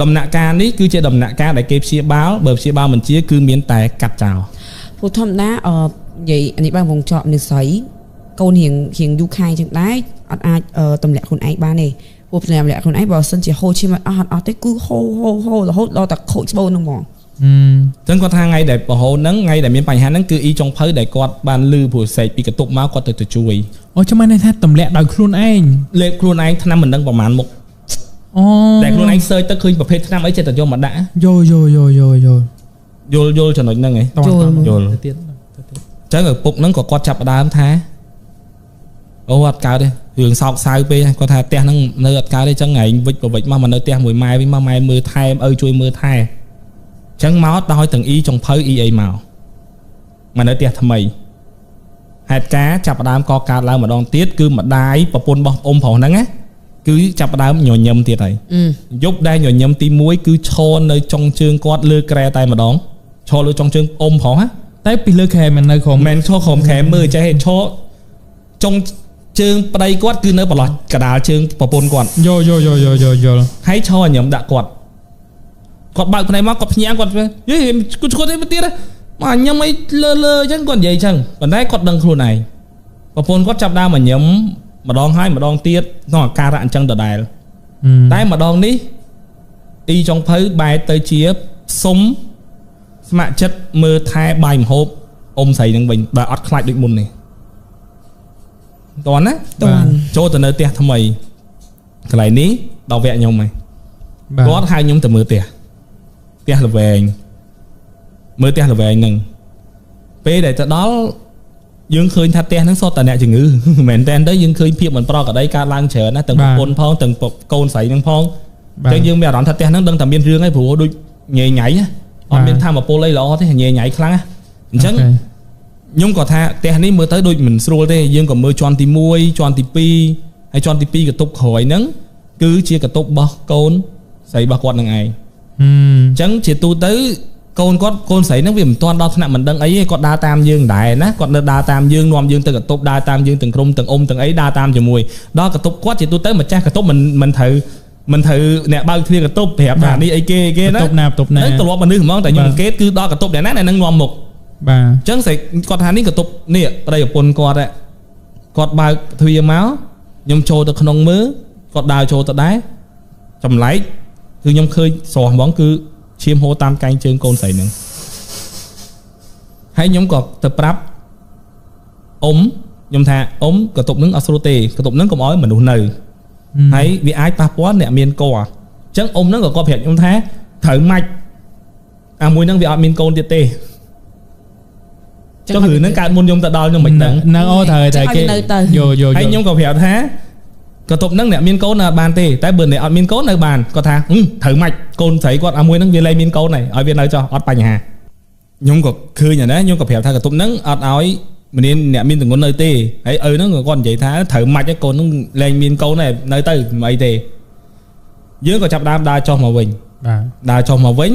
ដំណាក់កាលនេះគឺជាដំណាក់កាលដែលគេព្យាបាលបើព្យាបាលមិនជាគឺមានតែកាត់ចោលព្រោះធម្មតានិយាយនេះបងវងចប់និស័យកូនរៀងយូរខែចឹងដែរអត់អាចទម្លាក់ខ្លួនឯងបានទេព្រោះទម្លាក់ខ្លួនឯងបើសិនជាហូរឈាមអត់ទេគឺហូររហូតដល់តែខូចស្បូនហ្នឹងហ្មងចឹងគាត់ថាថ្ងៃដែលបរហូតហ្នឹងថ្ងៃដែលមានបញ្ហាហ្នឹងគឺអ៊ីចុងភៅដែលគាត់បានលឺព្រោះសេកពីកតុកមកគាត់ទៅជួយអូចាំមិនថាទម្លាក់ដោយខ្លួនឯងលេបខ្លួនឯងថ្នាំមិនដឹងប្រហែលមុខតែខ្លួនឯងសើចទៅឃើញប្រភេទថ្នាំអីចេះតែយកមកដាក់យល់ចំណុចហ្នឹងឯងយល់ទៀតចឹងឪពុកហ្នឹងក៏គាត់ចាប់ផ្ដើមថាអូអត់កើតទេរឿងសោកសៅពេកគាត់ថាផ្ទះហ្នឹងនៅអត់កើតទេចឹងឯងវិចប្រវិចមកនៅផ្ទះមួយម៉ែវិញមកម៉ែមើលថែឪជួយមើលថែចឹងមកដោយទាំងអ៊ីចុងភៅអ៊ីអីមក màនៅផ្ទះថ្មីហេតុការចាប់ផ្ដើមកកើតឡើងម្ដងទៀតគឺម្ដាយប្រពន្ធរបស់អ៊ំប្រុសហ្នឹងណាគឺចាប់ផ្ដើមញញឹមទៀតហើយយប់ដែលញញឹមទី1គឺឈរនៅចុងជើងគាត់លើក្រែតែម្ដងឈរលើចុងជើងអ៊ំប្រុសណាតែពីលើខែមិននៅក្រុមមិនឈរក្រុមខែមើលចេះឈរចុងជើងប្តីគាត់គឺនៅប្រឡោះកដាលជើងប្រពន្ធគាត់យល់ហើយឈរញញឹមដាក់គាត់បើកភ្នែកមកគាត់ភ្ញាក់គាត់យេគាត់ឈួតទេទៀតមកញញឹមអីលើអញ្ចឹងគាត់និយាយអញ្ចឹងប៉ុន្តែគាត់ដឹងខ្លួនឯងប្រពន្ធគាត់ចាប់ដើមញញឹមម្ដងហើយម្ដងទៀតក្នុងអាការៈអញ្ចឹងដដែលតែម្ដងនេះអ៊ីចុងភៅបែរទៅជាសុំស្ម័គ្រចិត្តមើលថែបាយម្ហូបអ៊ំស្រីនឹងវិញបើអត់ខ្លាចដូចមុននេះតើណាចូលទៅនៅផ្ទះថ្មីកន្លែងនេះដល់វគ្គខ្ញុំហើយគាត់ហៅខ្ញុំទៅមើលផ្ទះល្វែងមើលផ្ទះល្វែងហ្នឹងពេលដែលទៅដល់យើងឃើញថាផ្ទះហ្នឹងសុទ្ធតែអ្នកជំងឺមែនតើទៅយើងឃើញភាពមិនប្រក្រតីកើតឡើងច្រើនណាទាំងប្រពន្ធផងទាំងកូនស្រីហ្នឹងផងតែយើងមានអារម្មណ៍ថាផ្ទះហ្នឹងដឹងតែមានរឿងហើយព្រោះដូចញ៉ៃញ៉ៃអត់មានធម្មពលអីល្អទេញ៉ៃញ៉ៃខ្លាំងណាអញ្ចឹងខ្ញុំក៏ថាផ្ទះនេះមើលទៅដូចមិនស្រួលទេយើងក៏មើលជាន់ទី1ជាន់ទី2ហើយជាន់ទី2កតុបក្រោយហ្នឹងគឺជាកតុបរបស់កូនស្រីរបស់គាត់នឹងឯងអញ្ចឹងជាទូទៅកូនស្រីហ្នឹងវាមិនទាន់ដល់ថ្នាក់មិនដឹងអីទេគាត់ដើរតាមយើងដែរណាគាត់នៅដើរតាមយើងនាំយើងទៅកតុបដើរតាមយើងទាំងក្រុមទាំងអ៊ំទាំងអីដើរតាមជាមួយដល់កតុបគាត់ជាទូទៅម្ចាស់កតុបមិនត្រូវអ្នកបើកទ្វារកតុបប្រាប់ថានេះអីគេណាកតុបណាហ្នឹងទម្លាប់មនុស្សហ្មងតែខ្ញុំសង្កេតគឺដល់កតុបអ្នកណានឹងនាំមុខបាទអញ្ចឹងស្រីគាត់ថានេះកតុបនេះប្តីប្រពន្ធគាត់បើកទ្វារមកខ្ញុំចូលទៅក្នុងមើលគាត់ដើរចូលទៅដែរចម្លែកគឺខ្ញុំឃើញស្រស់ហ្មងគឺឈាមហូរតាមកែងជើងកូនស្រីហ្នឹងហើយខ្ញុំក៏ទៅប្រាប់អ៊ំខ្ញុំថាអ៊ំកតុបហ្នឹងអត់ស្រួលទេកតុបហ្នឹងកុំឲ្យមនុស្សនៅហើយវាអាចប៉ះពាល់អ្នកមានកអញ្ចឹងអ៊ំហ្នឹងក៏គាត់ប្រាប់ខ្ញុំថាត្រូវម៉ាច់អាមួយហ្នឹងវាអត់មានកូនទៀតទេចុះរឿងហ្នឹងកើតមុនខ្ញុំទៅដល់ខ្ញុំមិនដឹងហ្នឹងអូត្រូវតែគេយហើយខ្ញុំក៏ប្រាប់ថាកតុបហ្នឹងអ្នកមានកូននៅបានទេតែបើអ្នកអត់មានកូននៅបានគាត់ថាត្រូវម៉ាច់កូនស្រីគាត់អាមួយហ្នឹងវាលែងមានកូនហើយឲ្យវានៅចោះអត់បញ្ហាខ្ញុំក៏ឃើញណាខ្ញុំក៏ប្រាប់ថាកតុបហ្នឹងអត់ឲ្យម្នាអ្នកមានទង្ងន់នៅទេហើយឪហ្នឹងក៏គាត់និយាយថាត្រូវម៉ាច់កូនហ្នឹងលែងមានកូនហើយនៅទៅមិនអីទេយើងក៏ចាប់ដើមដើរចុះមកវិញដើរចុះមកវិញ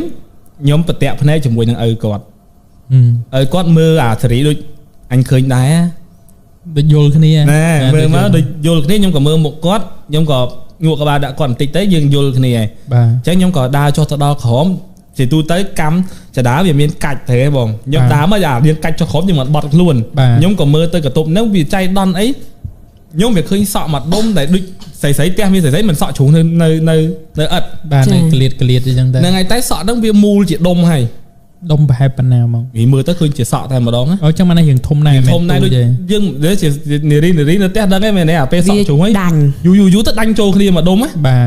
ខ្ញុំប្រតាក់ភ្នែកជាមួយនឹងឪគាត់មើលអាសេរីដូចអញឃើញដែរដូចយល់គ្នាណាមើលមកដូចយល់គ្នាខ្ញុំក៏មើលមុខគាត់ខ្ញុំក៏ងក់ក្បាលដាក់គាត់បន្តិចទៅយើងយល់គ្នាហើយអញ្ចឹងខ្ញុំក៏ដើរចុះទៅដល់ក្រោមជាទូទៅកម្មចដាវាមានកាច់ទេបងខ្ញុំដើរមកអាមានកាច់ចុះក្រោមខ្ញុំមិនបត់ខ្លួនខ្ញុំក៏មើលទៅកតុបហ្នឹងវាចៃដន្យអីខ្ញុំវាឃើញសក់មួយដុំដែលដូចស្រីផ្ទះមានស្រីមិនសក់ជ្រុះនៅឥតបាទក្លៀតអញ្ចឹងទៅហ្នឹងហើយតែសក់ហ្នឹងវាមូលជាដុំហើយដុំប្រហែលប៉ុណ្ណាមកវាមើលទៅឃើញជាសក់តែម្ដងអូចឹងមិនថាយើងធំណាស់ធំណាស់ដូចយើងជានារីនៅផ្ទះដឹងហ្នឹងមែនទេអាពេលសក់ជ្រុះហើយយូរទៅដាញ់ចូលគ្នាមួយដុំណាបា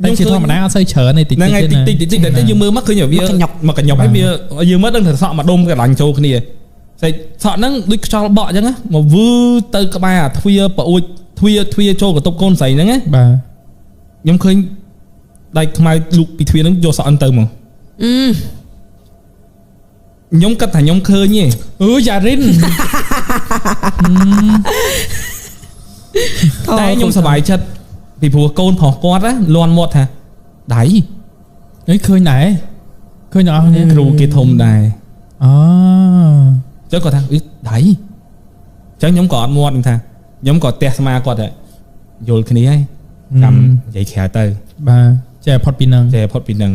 ទតែជាធម្មតាអត់សូវច្រើនទេតិចហ្នឹងហើយតិចតែយើងមើលមកឃើញវាមកកញ្ញុកហើយវាយើងមើលដឹងថាសក់មួយដុំក៏ដាញ់ចូលគ្នាស្អីសក់ហ្នឹងដូចខ្យល់បក់អញ្ចឹងណាមកវឺទៅក្បែរអាទ្វារប្អួចទ្វារចូលកតុបកូនស្រីហ្នឹងណាបាទខ្ញុំឃើញដៃខ្មៅលូកពីទ្វារហ្នឹងយកសក់អិនទៅមកខ្ញុំគិតថាខ្ញុំឃើញទេយ៉ារិនតែខ្ញុំសប្បាយចិត្តពីព្រោះកូនប្រុសគាត់ណាលន់មាត់ថាដៃអីឃើញដែរឃើញដល់គ្នាគ្រូគេធំដែរអូចឹងគាត់ថាដៃចឹងខ្ញុំក៏អត់មាត់ថាខ្ញុំក៏ទះស្មាគាត់ថាយល់គ្នាហើយចាំនិយាយក្រៅទៅបាទចេះផុតពីនឹង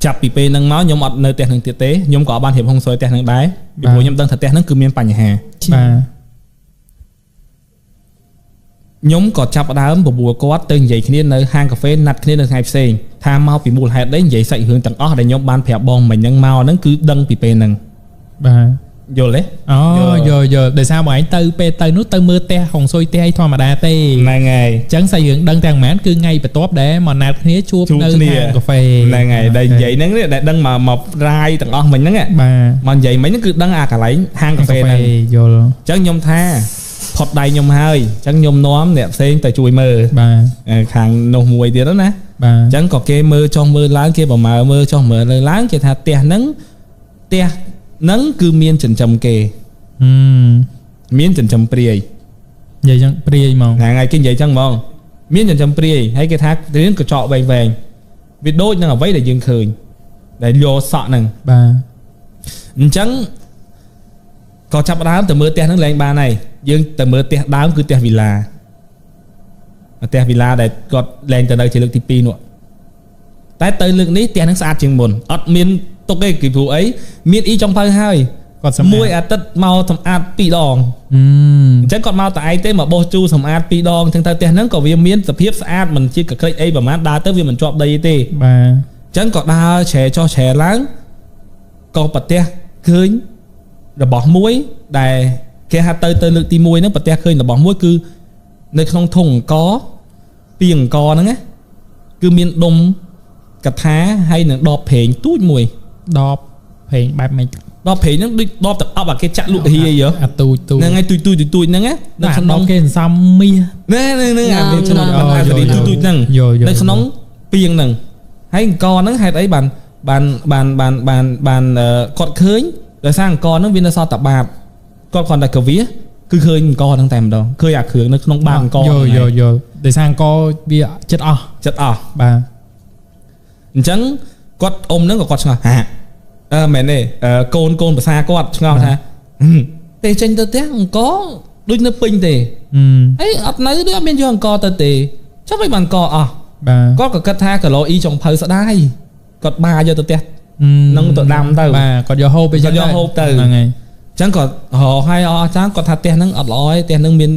ចាប់ពីពេលហ្នឹងមកខ្ញុំអត់នៅផ្ទះហ្នឹងទៀតទេខ្ញុំក៏អត់បានរៀបហុងស៊ុយផ្ទះហ្នឹងដែរពីព្រោះខ្ញុំដឹងថាផ្ទះហ្នឹងគឺមានបញ្ហាបាទខ្ញុំក៏ចាប់ផ្ដើមបបួលគាត់ទៅនិយាយគ្នានៅហាងកាហ្វេណាត់គ្នានៅថ្ងៃផ្សេងថាមកពីមូលហេតុអីនិយាយសាច់រឿងទាំងអស់ដែលខ្ញុំបានប្រាប់បងមិញហ្នឹងមកហ្នឹងគឺដឹងពីពេលហ្នឹងបាទយល់ទេអូយល់ដោយសារបងឯងទៅពេលទៅនោះទៅមើលផ្ទះហុងស៊ុយផ្ទះឯធម្មតាទេហ្នឹងហើយអញ្ចឹងសាច់រឿងដឹងទាំងម៉ានគឺថ្ងៃបន្ទាប់ដែលមកណាត់គ្នាជួបនៅហាងកាហ្វេហ្នឹងហើយដែលនិយាយហ្នឹងដែលដឹងមករាយទាំងអស់មិញហ្នឹងបាទមកនិយាយមិញហ្នឹងគឺដឹងអាកន្លែងហាងកាហ្វេហ្នឹងយល់អញ្ចឹងខ្ញុំថាផុតដៃខ្ញុំហើយអញ្ចឹងខ្ញុំនាំអ្នកផ្សេងទៅជួយមើលបាទខាងនោះមួយទៀតណាបាទអញ្ចឹងក៏គេមើលចុះមើលឡើងគេប្រមើមើលចុះមើលឡើងគេថាផ្ទះហ្នឹងផ្ទះ ហ្នឹងគឺមានចិញ្ចឹមគេមានចិញ្ចឹមព្រាយនិយាយចឹងព្រាយហ្មងថ្ងៃគេនិយាយចឹងហ្មងមានចិញ្ចឹមព្រាយហើយគេថារៀនកញ្ចក់វែងវាដូចនឹងអ្វីដែលយើងឃើញដែលយកសក់ហ្នឹងបាទអញ្ចឹងក៏ចាប់ដើមទៅមើលផ្ទះហ្នឹងឡើងបានហើយយើងទៅមើលផ្ទះដើមគឺផ្ទះវីឡាដែលគាត់ឡើងទៅនៅជាលើកទី2នោះតែទៅលើកនេះផ្ទះហ្នឹងស្អាតជាងមុនអត់មានទុកទេគឺព្រោះអីមានអ៊ីចុងភៅហើយគាត់មួយអាទិត្យមកសម្អាត2ដងអញ្ចឹងគាត់មកតែឯងទេមកបោះជូរសម្អាត2ដងអញ្ចឹងទៅផ្ទះហ្នឹងក៏វាមានសភាពស្អាតមិនជាកក្រិចអីប្រហែលដើរទៅវាមិនជាប់ដីទេបាទអញ្ចឹងក៏ដើរច្រែចុះច្រែឡើងក៏ប្រទះឃើញរបស់មួយដែលគេហៅទៅលើកទី1ហ្នឹងប្រទះឃើញរបស់មួយគឺនៅក្នុងធុងអង្គពីអង្គហ្នឹងណាគឺមានដុំកថាហើយនឹងដបព្រេងទូចមួយដបព្រេងបែបម៉េចដបព្រេងហ្នឹងដូចដបទឹកអប់អាគេចាក់លក់ហៀយើអាទូចហ្នឹងហើយទូចហ្នឹងណានៅក្នុងគេសន្សំមាសហ្នឹងអាមានឆ្នាំបណ្ដាសេរីទូចហ្នឹងនៅក្នុងពីងហ្នឹងហើយអង្គហ្នឹងហេតុអីបានគាត់ឃើញដោយសារអង្គហ្នឹងវានៅសតបាតគាត់គ្រាន់តែកវាគឺឃើញអង្គហ្នឹងតែម្ដងឃើញអាគ្រឿងនៅក្នុងបាតអង្គយល់ដោយសារអង្គវាចិត្តអស់បាទអញ្ចឹងគាត់អ៊ំហ្នឹងក៏គាត់ឆ្ងល់មែនទេកូនភាសាគាត់ឆ្ងល់ថាពេលចេញទៅផ្ទះអង្គដូចនៅពេញទេហើយអត់នៅដូចអត់មានយកអង្គទៅទេចុះមិនបានអង្គអស់បាទគាត់ក៏គិតថាគីឡូអ៊ីចុងភៅស្ដាយគាត់បាយកទៅផ្ទះនឹងទៅដាំទៅបាទគាត់យកហូបទៅហ្នឹងហើយអញ្ចឹងគាត់រកឲ្យអស់ចាគាត់ថាផ្ទះហ្នឹងអត់ល្អទេផ្ទះហ្នឹងមាន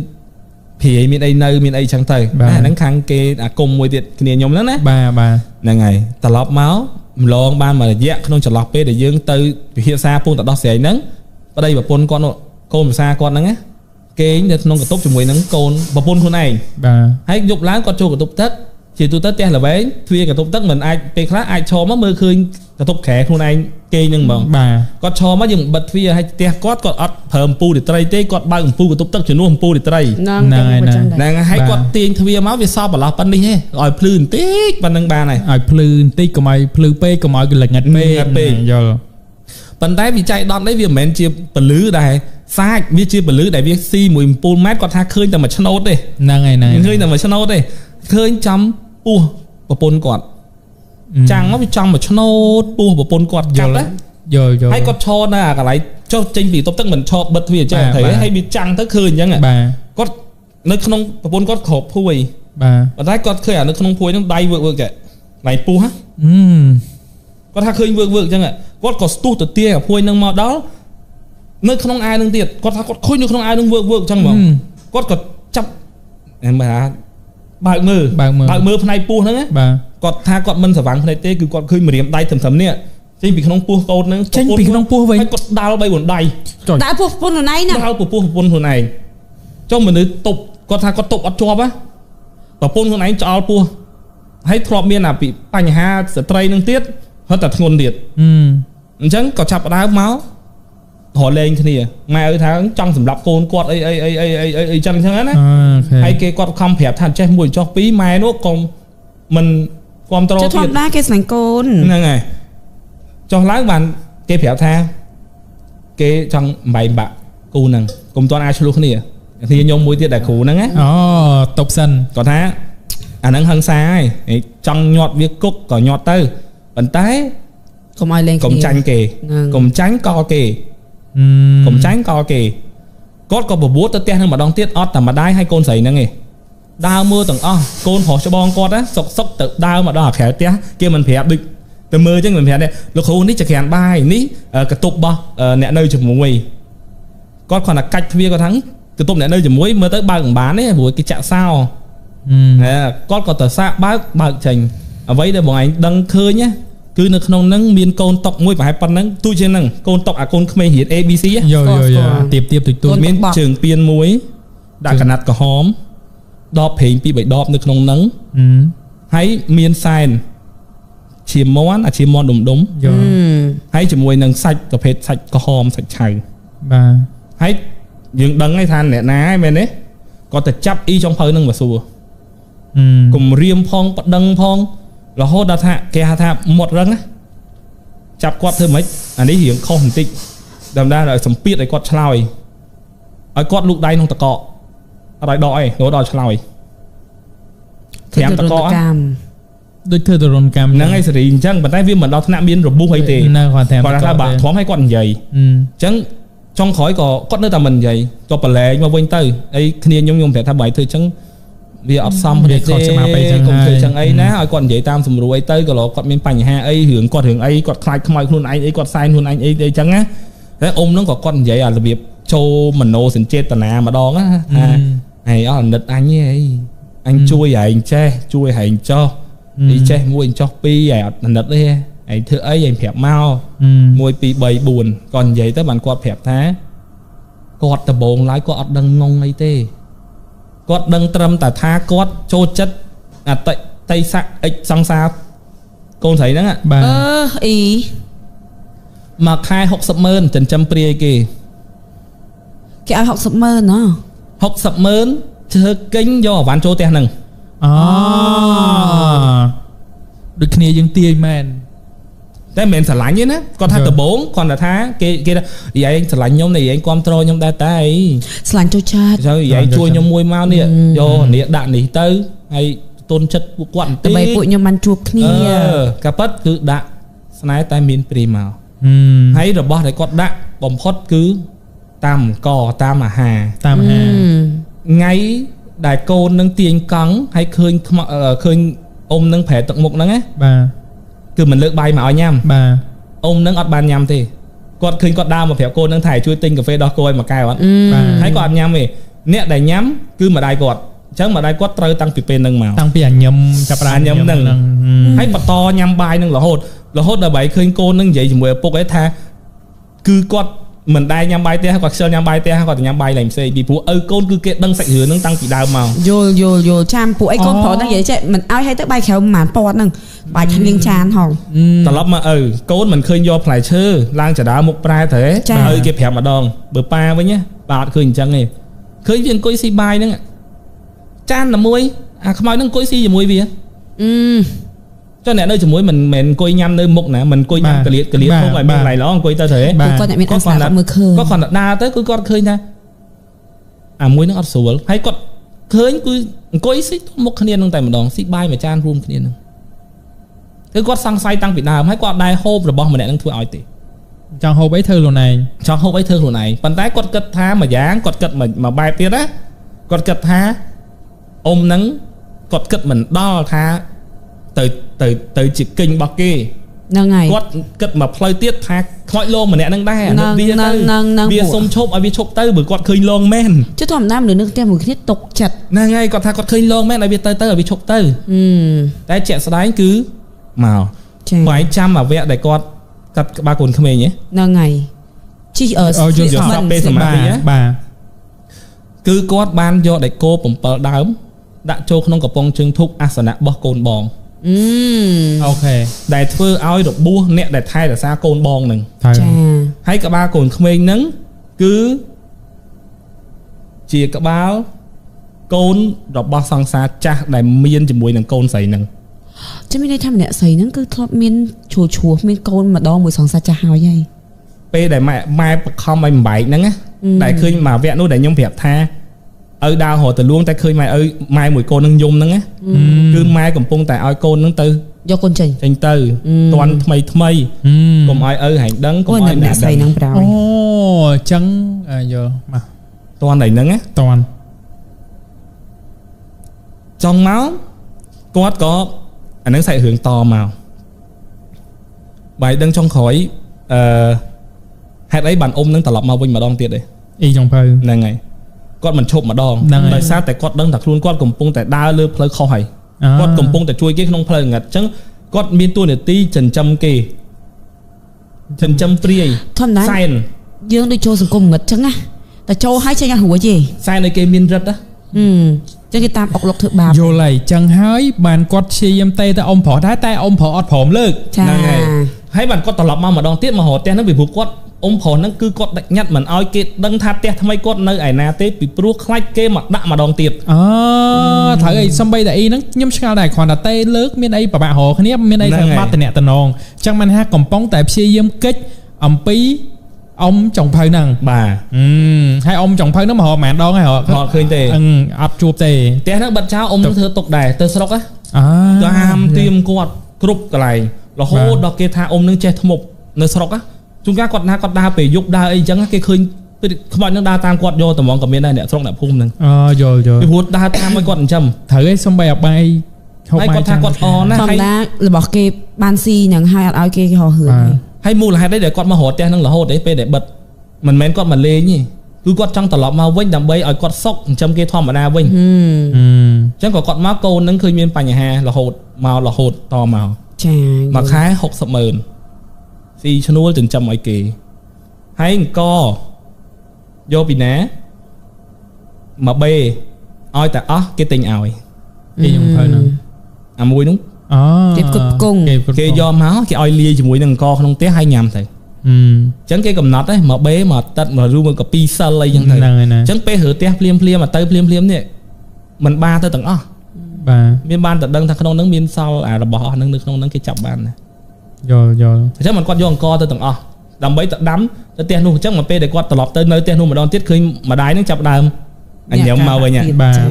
ព្រាយមានអីនៅមានអីចឹងទៅអាហ្នឹងខាងគេអាគុំមួយទៀតគ្នាខ្ញុំហ្នឹងណាបាទហ្នឹងហើយត្រឡប់មកម្លងបានមួយរយៈក្នុងចន្លោះពេលដែលយើងទៅពិភាក្សាពងតដោះស្រាយហ្នឹងប្តីប្រពន្ធគាត់កូនភាសាគាត់ហ្នឹងណាគេងនៅក្នុងកតុបជាមួយនឹងកូនប្រពន្ធខ្លួនឯងបាទហើយយប់ឡើងគាត់ចូលកតុបទឹកជាទូទៅផ្ទះល្វែងទ្វារកតុបទឹកមិនអាចពេលខ្លះអាចឈរមកមើលឃើញកតុបក្រែខ្លួនឯងគេងហ្នឹងហ្មងបាទគាត់ឈរមកយើងបិទទ្វារហើយផ្ទះគាត់អត់ប្រើអំពូលរាត្រីទេគាត់បើកអំពូលកតុបទឹកជំនួសអំពូលរាត្រីហ្នឹងហើយគាត់ទាញទ្វារមកវាសល់បន្លោះប៉ុណ្នេះឯងឲ្យភ្លឺបន្តិចប៉ុណ្្នឹងបានហើយឲ្យភ្លឺបន្តិចកុំឲ្យភ្លឺពេកកុំឲ្យកលិចងាត់ពេកយល់ប៉ុន្តែវាចៃដន្យនេះវាមិនមែនជាពលឺដែរសាច់វាជាពលឺដែលវាស៊ីមួយអំពូលម៉ែត្រគាត់ថាឃើញតែមួយឆ្នោតទេហ្នឹងហើយឃើញតែមួយឆ្នោតទេឃើញចំពោះប្រពន្ធគាត់ចាំងមកវាចំមួយឆ្នោតពោះប្រពន្ធគាត់កាត់ណាយល់ហើយគាត់ឈរនៅអាកន្លែងចុះចេញពីតុបទឹកមិនឈរបិទទ្វារអញ្ចឹងត្រូវហើយវាចាំងទៅឃើញអញ្ចឹងគាត់នៅក្នុងប្រពន្ធគាត់ក្របភួយប៉ុន្តែគាត់ឃើញអានៅក្នុងភួយហ្នឹងដៃវើកចេះដៃពោះគាត់ថាឃើញវើកអញ្ចឹងគាត់ក៏ស្ទុះទៅទាអាភួយហ្នឹងមកដល់នៅក្នុងអាវហ្នឹងទៀតគាត់ថាគាត់ឃើញនៅក្នុងអាវហ្នឹងវើកអញ្ចឹងហ្មងគាត់ក៏ចាប់មើលបើកមើលផ្នែកពោះហ្នឹងគាត់ថាគាត់មិនស្វាំងផ្នែកទេគឺគាត់ឃើញម្រាមដៃត្រឹមនេះចេញពីក្នុងពោះកូនហ្នឹងចេញពីក្នុងពោះវិញគាត់ដាល់3-4ដៃដើរពោះប្រពន្ធខ្លួនឯងណាដើរពោះប្រពន្ធខ្លួនឯងចុះមនុស្សតុបគាត់ថាគាត់តុបអត់ជាប់ហ៎ប្រពន្ធខ្លួនឯងចោលពោះហើយធ្លាប់មានអាពីបញ្ហាស្ត្រីនឹងទៀតហត់តែធ្ងន់ទៀតអញ្ចឹងក៏ចាប់ដើមមករលែងគ្នាម៉ែឪថាចង់សម្រាប់កូនគាត់អីចឹងណាហើយគេគាត់ខំប្រាប់ថាចេះមួយចុះពីរម៉ែនោះក៏មិនគ្រប់ត្រទៀតធម្មតាគេស្នេហ៍កូនហ្នឹងហើយចុះឡើងបានគេប្រាប់ថាគេចង់បែកបាក់គូហ្នឹងកុំតន់អាចឆ្លោះគ្នាខ្ញុំមួយទៀតដែលគ្រូហ្នឹងណាតបសិនគាត់ថាអាហ្នឹងហឹង្សាហើយចង់ញាត់វាគុកក៏ញាត់ទៅប៉ុន្តែកុំឲ្យលេងកុំចាញ់គេកុំចាញ់កលគេកុំចាញ់កលគេគាត់ក៏បបួលទៅផ្ទះនឹងម្ដងទៀតអត់តែម្ដាយហើយកូនស្រីហ្នឹងឯងដើរមើលទាំងអស់កូនប្រុសច្បងគាត់ណាសុកទៅដើរមកដល់ក្រៅផ្ទះគេមិនប្រាប់ដូចទៅមើលអញ្ចឹងមិនប្រាប់ទេលោកគ្រូនេះចក្រានបាយនេះកតុបរបស់អ្នកនៅជាមួយគាត់គ្រាន់តែកាច់ទ្វារគាត់ថាកតុបអ្នកនៅជាមួយមើលទៅបើកមិនបានទេព្រោះគេចាក់សោគាត់ក៏ទៅសាកបើកចេញអ្វីដែលបងឯងដឹងឃើញណាគឺនៅក្នុងហ្នឹងមានកូនតុកមួយប្រហែលប៉ុណ្ណឹងទូជាហ្នឹងកូនតុកអាកូនក្មេងរៀន ABC ទៀបទូចមានជើងពៀនមួយដាក់កណាត់ក្រហមដបព្រេង2-3ដបនៅក្នុងហ្នឹងហើយមានសែនឈាមមាន់អាឈាមមាន់ដុំហើយជាមួយនឹងសាច់ប្រភេទសាច់ក្រហមសាច់ឆៅបាទហើយយើងដឹងហើយថាអ្នកណាហើយមែនទេគាត់ទៅចាប់អ៊ីចុងភៅហ្នឹងមកសួរគំរាមផងប្តឹងផងរហូតដល់ថាគេហៅថាមាត់រឹងណាចាប់គាត់ធ្វើម៉េចអានេះរៀងខុសបន្តិច đầm ra là sầm piết để quạt chloi ở quạt lục đáy không ta cọ ở đây đòi nó đòi chloi thì em ta cọ đôi thưa từ rôn cam nắng ngay xử chăng bàn tay viêm mình đau thằng biên rồi bu hay tì còn là bạn thoáng hay quạt dày chăng trong khói có quạt nơi ta mình dày cho bờ lệ mà vinh tư ấy kia nhung thể tham bảy thôi chăng vì ấp xong thì cũng thời chăng ấy ná ở quạt dày tam sùng ruồi tới cái lọ quạt miên pành ha ấy hưởng quạt hưởng ấy quạt khai không ai luôn ấy quạt sai luôn anh ấy chăng á thế ôm nó có quạt dày à là việc châu mình nô xin chết tà nà mà đón á này ở nịch anh ấy anh chui anh che chui hành cho đi che mua anh cho pi à nịch đi anh thưa ấy anh phẹp mau mua pi bầy buồn còn vậy tới bạn quạt phẹp thế quạt tờ bồn lái quạt đằng ngông ấy tê quạt đằng trâm tà tha quạt trôi chất à tay sạc ích sang xa con thấy đó ạ ý mà khai học sập mơn trần trăm pria kì cái ai học sập mơn nó học sập mơn chơi kính do ván chỗ tiền nằng được kia dương tia man thế mình sẽ lạnh nhé nè còn tha từ 4 còn là tha kia vậy anh sẽ lạnh nhóm này anh control nhóm data ấy lạnh cho chat sao vậy chui nhóm môi mau nè do nè đạn này tới hay tôn chất quặn tê bảy bụi nhóm ăn chuột kia cà pất cứ đạn sniper tay miên primo hay rồi bỏ đấy con đạn bom hot cứ tam cò tam mà hà ngay đại cô nâng tiền cắn hay khơi ôm nâng phẻ tận mục nâng á bà cứ mình lựa bay mà ở nhầm bà ôm nâng ọt bàn nhầm thì con khơi con đau mà phẻ cô nâng thải chui tinh cà phê đó cô mà cài bạn thấy con nhầm thì nè đại nhắm cứ mà đại cọt chẳng mà đại quát trơi tăng pì nâng màu tăng pì nhầm chập ra nhầm nâng hay mà to nhầm bay nâng là hốt là vậy khơi cô nâng vậy thì mùi bốc ấy tha cứ quát mình đai nhắm bay te hoặc sơ nhắm bay te hoặc nhắm bay làm xe vì phụ con cứ kệ đăng sạch hứa nâng tăng chỉ đào màu vô cham phụ ấy con phỏ nó vậy chứ mình ai hay tới bay khéo màn po nâng bài thanh liên chan hòn tao lắm mà con mình khơi do phải chơi lang trả đá một prai thế ơi kịp hẹp mà đòn bờ pa với nhá bạn khơi chẳng này khơi viên coi si bay nữa chan là muối à không nói nâng coi si gì muối vì cho nên nơi chỉ muối mình coi nhăm nơi mục nè mình coi nhăm cái liệt không phải bên này nó coi ta thế có còn đa tới cứ con khơi nha à muối nó ăn sủa hay con khơi cứ coi si một khné nâng tại một đòn si bay mà chan room khné nâng cái con sang say tăng Việt Nam hay con đai hộp rồi bom mà nè nâng thua ỏi tỉ cho hộp ấy thư luôn này cho hộp ấy thư luôn này bàn tay con cất tha mà dáng con cất mà bay tiết á con cất tha ôm nắng con cất mình đo tha từ chỉ kinh bọc kia quát cất mà play tiết tha khỏi lô mà nè nâng đai bia xôm chốp ở bia chốp tới bữa con khơi lông men chứ thòm nam nữa nâng tem một cái tục chặt nè ngay con tha con khơi lông men ở bia tới ở bia chốp tới tại trẻ sái cứ màu phải chăm mà vẽ để con cắt ba cồn khmer nhé nè ngày chỉ ở bà cứ có ban do để cô bấm bờ đám đã cho không có bong trưng thúc asana bó cồn bong ok để thưa áo được bua nè để thay là xa cồn bong nè hay cả ba cồn khmer nắng cứ chia cả báo cồn đọc bao sang xa cha để miên chỉ mùi nè cồn sấy nè chứ mình đây tham nè sấy nó cứ thọp miên chùa miên cồn mà đo mùi sòng xa cha hào vậy pe để mai không mai bảy nắng á để khơi mà vẽ nó để nhung phẹp tha ở đào hồ từ luôn ta khơi mai mùi cô nâng dung nắng á cứ mai còn pung tại oi cô nâng tư do con trình tư toàn mây cùng ai hành đấng cùng ai nè sấy nắng bào trắng giờ mà toàn đầy nắng á toàn trong máu có anh nắng xài hưởng to màu bài đăng trong khỏi hạt ấy bàn ôm nâng tập lập màu vinh mà đong tiệt đấy y trong phơi này ngày con mình chụp mà đong tại sao tại con đăng thật luôn con cùng pung tại đa lơ phơi kho hay con cùng pung tại chui cái không phơi ngặt chẳng con miên tua để ti trần trăm kì trần trăm priê sai dương đi cho sự cùng ngặt chẳng á tại châu hái chơi hùa gì sai nơi kia miên rất đó cho cái tam ọc lộc thực bào vô lại chẳng hái bàn quạt xì em tây ta ông phỏ đá tay ông phỏ ọt phỏm lơ hãy bàn con tập lập mà đong tiết mà họ tên nó bị vụ quát ông phò nó cứ cọt đạch nhặt mình oi kê đăng tháp tè thay cọt nơi ải na tê bị pro khách kê mặt đạ mà đòn tiệt thở ấy xong bây giờ nó nhắm sao này còn là tê lướt miền ấy bà hồ khné miền ấy thằng bát nè tần nòng chẳng man ha còn bóng tại xe yếm kết ẩm pí ông chồng phơi nằng bà hai ông chồng phơi nó mà họ mẹ đón hay họ khơi tề ắt chuột tề té nó bật cháo ông nó thưa tục đài tơ sọc á tam tiêm quạt cục cái này là hô đọc kia tha ông nâng che thâm mục nơi sọc á chúng ta quạt đa về dục đa ấy chẳng cái khơi các bạn nó đa tam quạt vô tầm mong cầm bên này nè sọc nè phun nè rồi cái hút đa tam mấy quạt châm thử cái xong bài bay hay quạt tha quạt o nè hay là bỏ cái ban si nhằng hai ở cái họ hưởng hay mua là hai đấy để quạt mà hột te nâng là hột đấy pe để bật mình mến quạt mình lên nhỉ cứ quạt trong tờ lọ mau vinh đầm bay ở quạt sọc châm kia thom ở đa vinh chẳng có quạt máu câu nâng khơi miên pa nhà hà là hột màu là hột to màu mà khái 60,000 si cho nuôi từng trăm mấy kỳ hay co vô bị ná mà bê oi tại cái tình ỏi cái dùng thôi nè mùi đúng cái cục cùng cái do máu cái oi lia chỉ mùi nâng co không té hay nhầm thầy chẳng cái cầm nát ấy mà bê mà tận mà ru mà có pizza lấy chẳng thầy chẳng bê hử té phim mà tới phim nè mình ba tới tầng bà miền ban tận đăng thằng không nâng miền sau là bỏ nâng được không nâng cái chập bàn này rồi chắc mình quạt vô co tới tầng đầm bấy tận đắm tới tiền luôn chắc mà pe để quạt tọt tới nơi tiền luôn mà đón tiết khơi mà đái nó chập đàm anh nhớ màu về nhà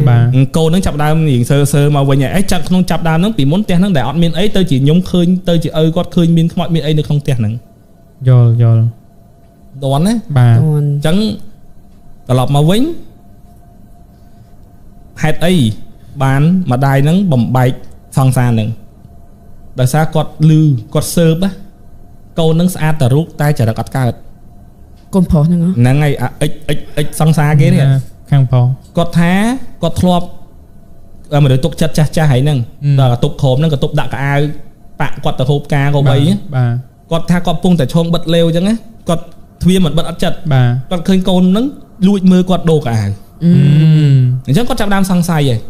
bà cô nó chập đàm nhìn sơ màu về nhà ấy chắc không chập đàm nó bị muốn tiền nó để ọt miền ấy tới chỉ nhúng khơi tới chỉ ơi quạt khơi miền mọi miền ấy được không tiền nè rồi đoán đấy bà chẳng tọt mà vĩnh hạt ấy bán mà đai nắng bầm bạch phong xa nè đời xa quạt lư quạt sơ á câu nắng xa tờ rút tay trở đặt cao con phò nữa nè ngày x phong xa kia nè khang phò quạt thá quạt thọp mà được tục cha hay nè là tục khóm nè cái tục đặt cả ai bạn quạt tờ hộp ca có bấy bà quạt tha quạt pung tại chôn bật leo chẳng á quạt thuê mà bật ắt chặt bà quạt khơi câu nắng lùi mưa quạt đồ cả chắc có chạm đam sang sai vậy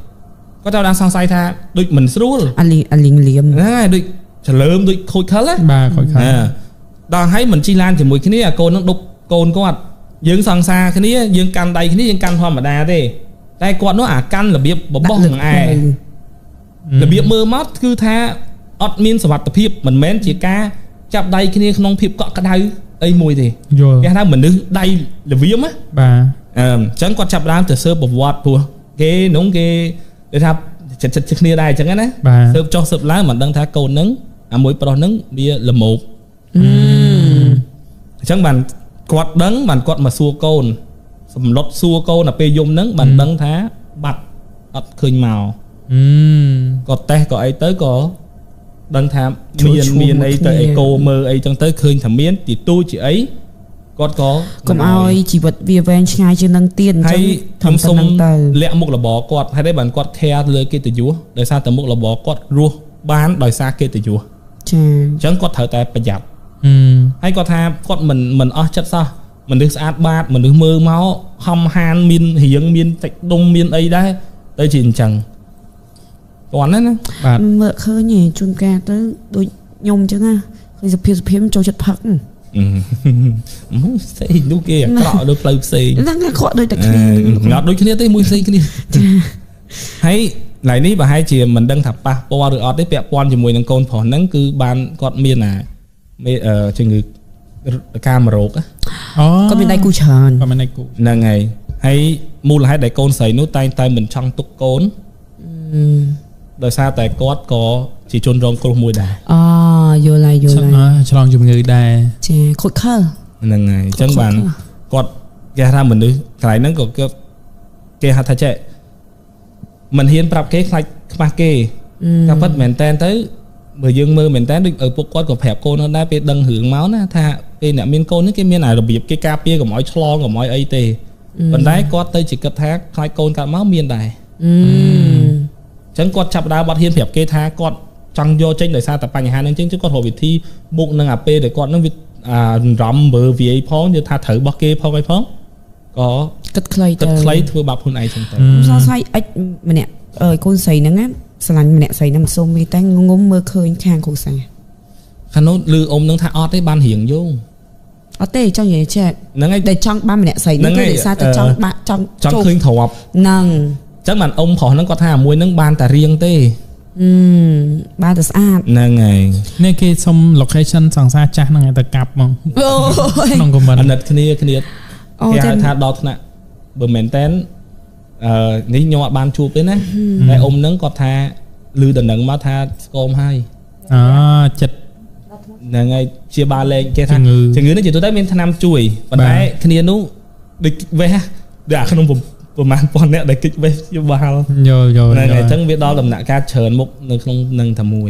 có tao đang sang say tha đôi mình xúa anh liềm này đôi trả lơm đôi khôi khá á bà khôi khá đang thấy mình chi lan thì mùi cái này cô nó đục cồn có mặt dương sang xa cái này dương can đây cái này dương can hoa mà đa thế đây quạt nó can là biết bấm bong ai là biết mơ mắt cứ tha admin sập tập hiệp mình mến chỉ ca chạm đây cái này không hiệp cọ cái đây ấy mùi thì cái thằng mình đứng đây là viêm á bà chẳng quạt chạm đam từ sơ bột vọt vừa cái nóng cái để tháp chật kia đây chẳng á sớm cho sớm lá mà đăng thá câu nắng mỗi pro nắng bia là một chẳng bàn quạt đắng bàn quạt mà xua côn sầm lót xua côn là pe dùng nắng bàn đắng thá bạch ắt khơi màu có te có ấy tới có đăng thá miền ấy tới cô mơ ấy chẳng tới khơi thầm miến thì tôi chỉ ấy có ai chỉ vật vía ven ngay trên nâng tiền hay thầm sông lẹ một là bỏ quạt hay đấy bạn quạt khe lơi kia từ chúa đời xa từ một là bỏ quạt rùa bán đời xa kia từ chúa chẳng quạt thở tại bạch giặt hay quạt tha quạt mình chất sao mình được sát bát mình được mơ máu hầm han miên hiếng miên tạch đông miên ấy đấy tới chín chẳng toán đấy nè mợ khơi nhỉ chun ca tới đôi nhung chứ na khơi dập phim cho chật phật muốn xây lúc kia cọ đôi plei xây đang cọ đôi tạch ngọt đôi kia tới mùi xây cái đi hay lại ní bà hai chị mình đăng thập pa po được ở đấy bẹ pon chỉ mùi năng côn phỏ nắng cứ ban quạt miên à mê cho người camera á có bên đây cu tròn có bên đây cu là ngày hay mua là hai đại côn xây nút tay mình trong túc côn đời xa tại quạt có chỉ chôn rong cô mùi đà vô lại cho lòng dùng người đà khôi khơ là ngày chẳng bàn quạt cái ra mình đi cái nó có cái hạt thay chạy mình hiên prap cái khai ba kê các phát mền ten tới bởi dương mơ mền ten được ở bộ quạt của phèo cô nó đã bị đằng hưởng máu nè tha bên nè miên cô nó cái miên này là biệp cái ca pia của mọi chlor của mọi ấy tê bên đấy quạt tới chỉ cấp thác khai côn cả máu miên đài chẳng quạt chập đá bát hiên phèo kê tha quạt trăng vô trên đời xa tập bài hai nên chứ quạt hồ việt thi bụng nâng ap để quạt nó việt rắm bờ vì phóng như tha thử bát kê phong ấy phóng có cất clay thưa bạp hôm nay chẳng tới sao sai mình nè con sấy nó ngắt sành mình nè sấy nằm sông mi tay ngốm mơ khơi khang cổ xà khăn nó lư ôm nó tha ót đấy ban hiển vô tê trong vậy chết nó ngay để trong ba mình nè sấy nó để xa từ trong bạn trong khơi thổ học nâng chắc bạn ông phò nó có tha muối nó ban tà riêng tê បានតែស្អាត ហ្នឹងហើយ នេះគេសុំ location សង្សារចាស់ហ្នឹងឲ្យទៅកាប់ហ្មង ក្នុង comment អាណិតគ្នាគេហៅថាដល់ថ្នាក់បើមែនតើនេះខ្ញុំអត់បានជួបទេណាតែអ៊ំហ្នឹងគាត់ថាឮដំណឹងមកថាស្គមហើយចិត្តហ្នឹងហើយជាបាលលេងគេថាជំងឺនេះជាទូទៅមានថ្នាំជួយប៉ុន្តែគ្នានោះដូចវេះដូចក្នុងប្រហែលពាន់អ្នកដែលគិតវេះជាបាលយល់ហ្នឹងហើយអញ្ចឹងវាដល់ដំណាក់កាលច្រើនមុខនៅក្នុងនឹងតែមួយ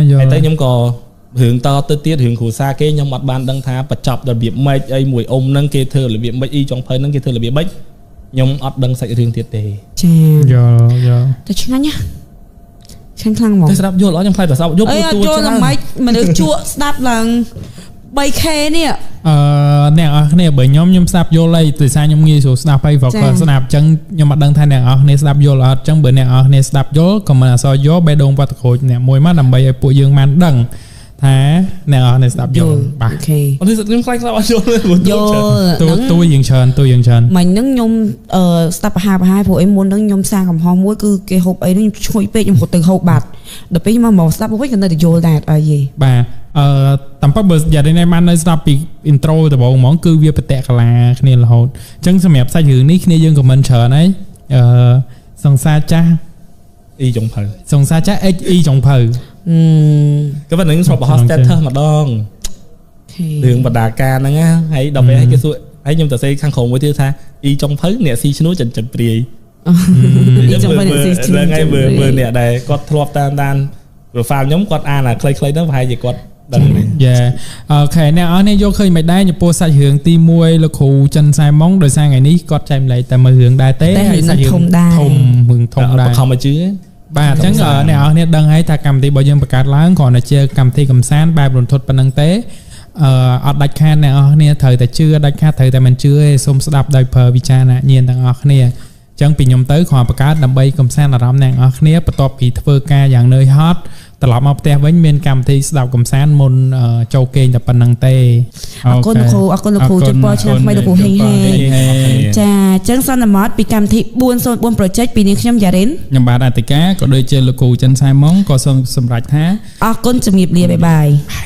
យល់ហើយតែខ្ញុំក៏រឿងតទៅទៀតរឿងគ្រូសាគេខ្ញុំអត់បានដឹងថាបញ្ចប់របៀបម៉េចអីមួយអ៊ំហ្នឹងគេធ្វើរបៀបម៉េចអ៊ីចុងភៅហ្នឹងគេធ្វើរបៀបម៉េចខ្ញុំអត់ដឹងសាច់រឿងទៀតទេចាយល់តែឆ្ងាញ់ណាឆ្ងាញ់ខ្លាំងហ្មងតែស្ដាប់យល់អត់ខ្ញុំខ្លាចតែស្ដាប់យល់ទួច្រើនម៉េចមនុស្សជក់ស្ដាប់ឡើង 3K នេះអ្នកអរគ្នាបើខ្ញុំស្ដាប់យល់អីដោយសារខ្ញុំងាយស្រួលស្ដាប់ហើយព្រោះគាត់ស្ដាប់អញ្ចឹងខ្ញុំអត់ដឹងថាអ្នកអរគ្នាស្ដាប់យល់អត់អញ្ចឹងបើអ្នកអរគ្នាស្ដាប់យល់ក៏មិនអសរយកបេះដូងវត្តក្រូចអ្នកមួយមកដើម្បីឲ្យពួកយើងបានដឹងថាអ្នកអរគ្នាស្ដាប់យល់បាទអូខេអត់ទេខ្ញុំខ្លាចស្ដាប់អត់យល់ទូយើងច្រើនមិញហ្នឹងខ្ញុំស្ដាប់ប្រហែលព្រោះអីមុនហ្នឹងខ្ញុំសាកំហុសមួយគឺគេហូបអីហ្នឹងខ្ញុំឈ្ងុយពេកខ្ញុំរត់ទៅហូបបាត់ដល់ពេលមកស្ដាប់វិញក៏នៅតែយល់ដែរអត់អីទេបាទតាមពិតបើយ៉ាងនេះបាននៅស្ដាប់ពី intro ដំបូងហ្មងគឺវាបតកលាគ្នារហូតអញ្ចឹងសម្រាប់សាច់រឿងនេះគ្នាយើង comment ច្រើនហើយសង្សារចាស់អ៊ីចុងភៅសង្សារចាស់ XE ចុងភៅក៏ប៉ុន្តែខ្ញុំស្រុកបោះ status ម្ដងរឿងបដាការហ្នឹងណាហើយដល់ពេលឲ្យគេសួរហើយខ្ញុំទៅសេខាងក្រុមមួយទៀតថាអ៊ីចុងភៅអ្នកស៊ីឈ្នួលចិនព្រាយអ៊ីចុងភៅអ្នកស៊ីឈ្នួលហ្នឹងហើយមើលអ្នកដែលគាត់ធ្លាប់តាម profile ខ្ញុំគាត់អានខ្លីៗហ្នឹងប្រហែលជាគាត់ដឹងយ៉ាអូខេអ្នកអរនេះយកឃើញមិនដែរចំពោះសាច់រឿងទី1លោកគ្រូចិនសែម៉ុងដោយសារថ្ងៃនេះគាត់ចែកម្លែកតែមើលរឿងដែរទេហើយសាច់រឿងធំរឿងធំដែរខំមកជឿបាទអញ្ចឹងអ្នកអរនេះដឹងហើយថាកម្មវិធីរបស់យើងបង្កើតឡើងគ្រាន់តែជាកម្មវិធីកម្សាន្តបែបរន្ធត់ប៉ុណ្្នឹងទេអត់ដាច់ខាតអ្នកអរគ្នាត្រូវតែជឿដាច់ខាតត្រូវតែមិនជឿទេសូមស្ដាប់ដោយប្រើវិចារណញ្ញាណទាំងអស់គ្នាអញ្ចឹងពីខ្ញុំទៅគ្រាន់បង្កើតដើម្បីកម្សាន្តអារម្មណ៍អ្នកអរគ្នាបន្ទាប់ពីធ្វើការយ៉ាងនឿយហត់ត្រឡប់មកផ្ទះវិញមានកម្មវិធីស្ដាប់កម្សាន្តមុនចូលគេងតែប៉ុណ្្នឹងទេអរគុណលោកគ្រូជប៉ុនឆ្នាំថ្មីលោកគ្រូហេងចាអញ្ចឹងសន្មតពីកម្មវិធី404 project ពីនាងខ្ញុំយ៉ារិនខ្ញុំបាទអតិកាក៏ដូចជាលោកគ្រូចិនសែម៉ុងក៏សូមសម្រេចថាអរគុណជំរាបលាបាយបាយ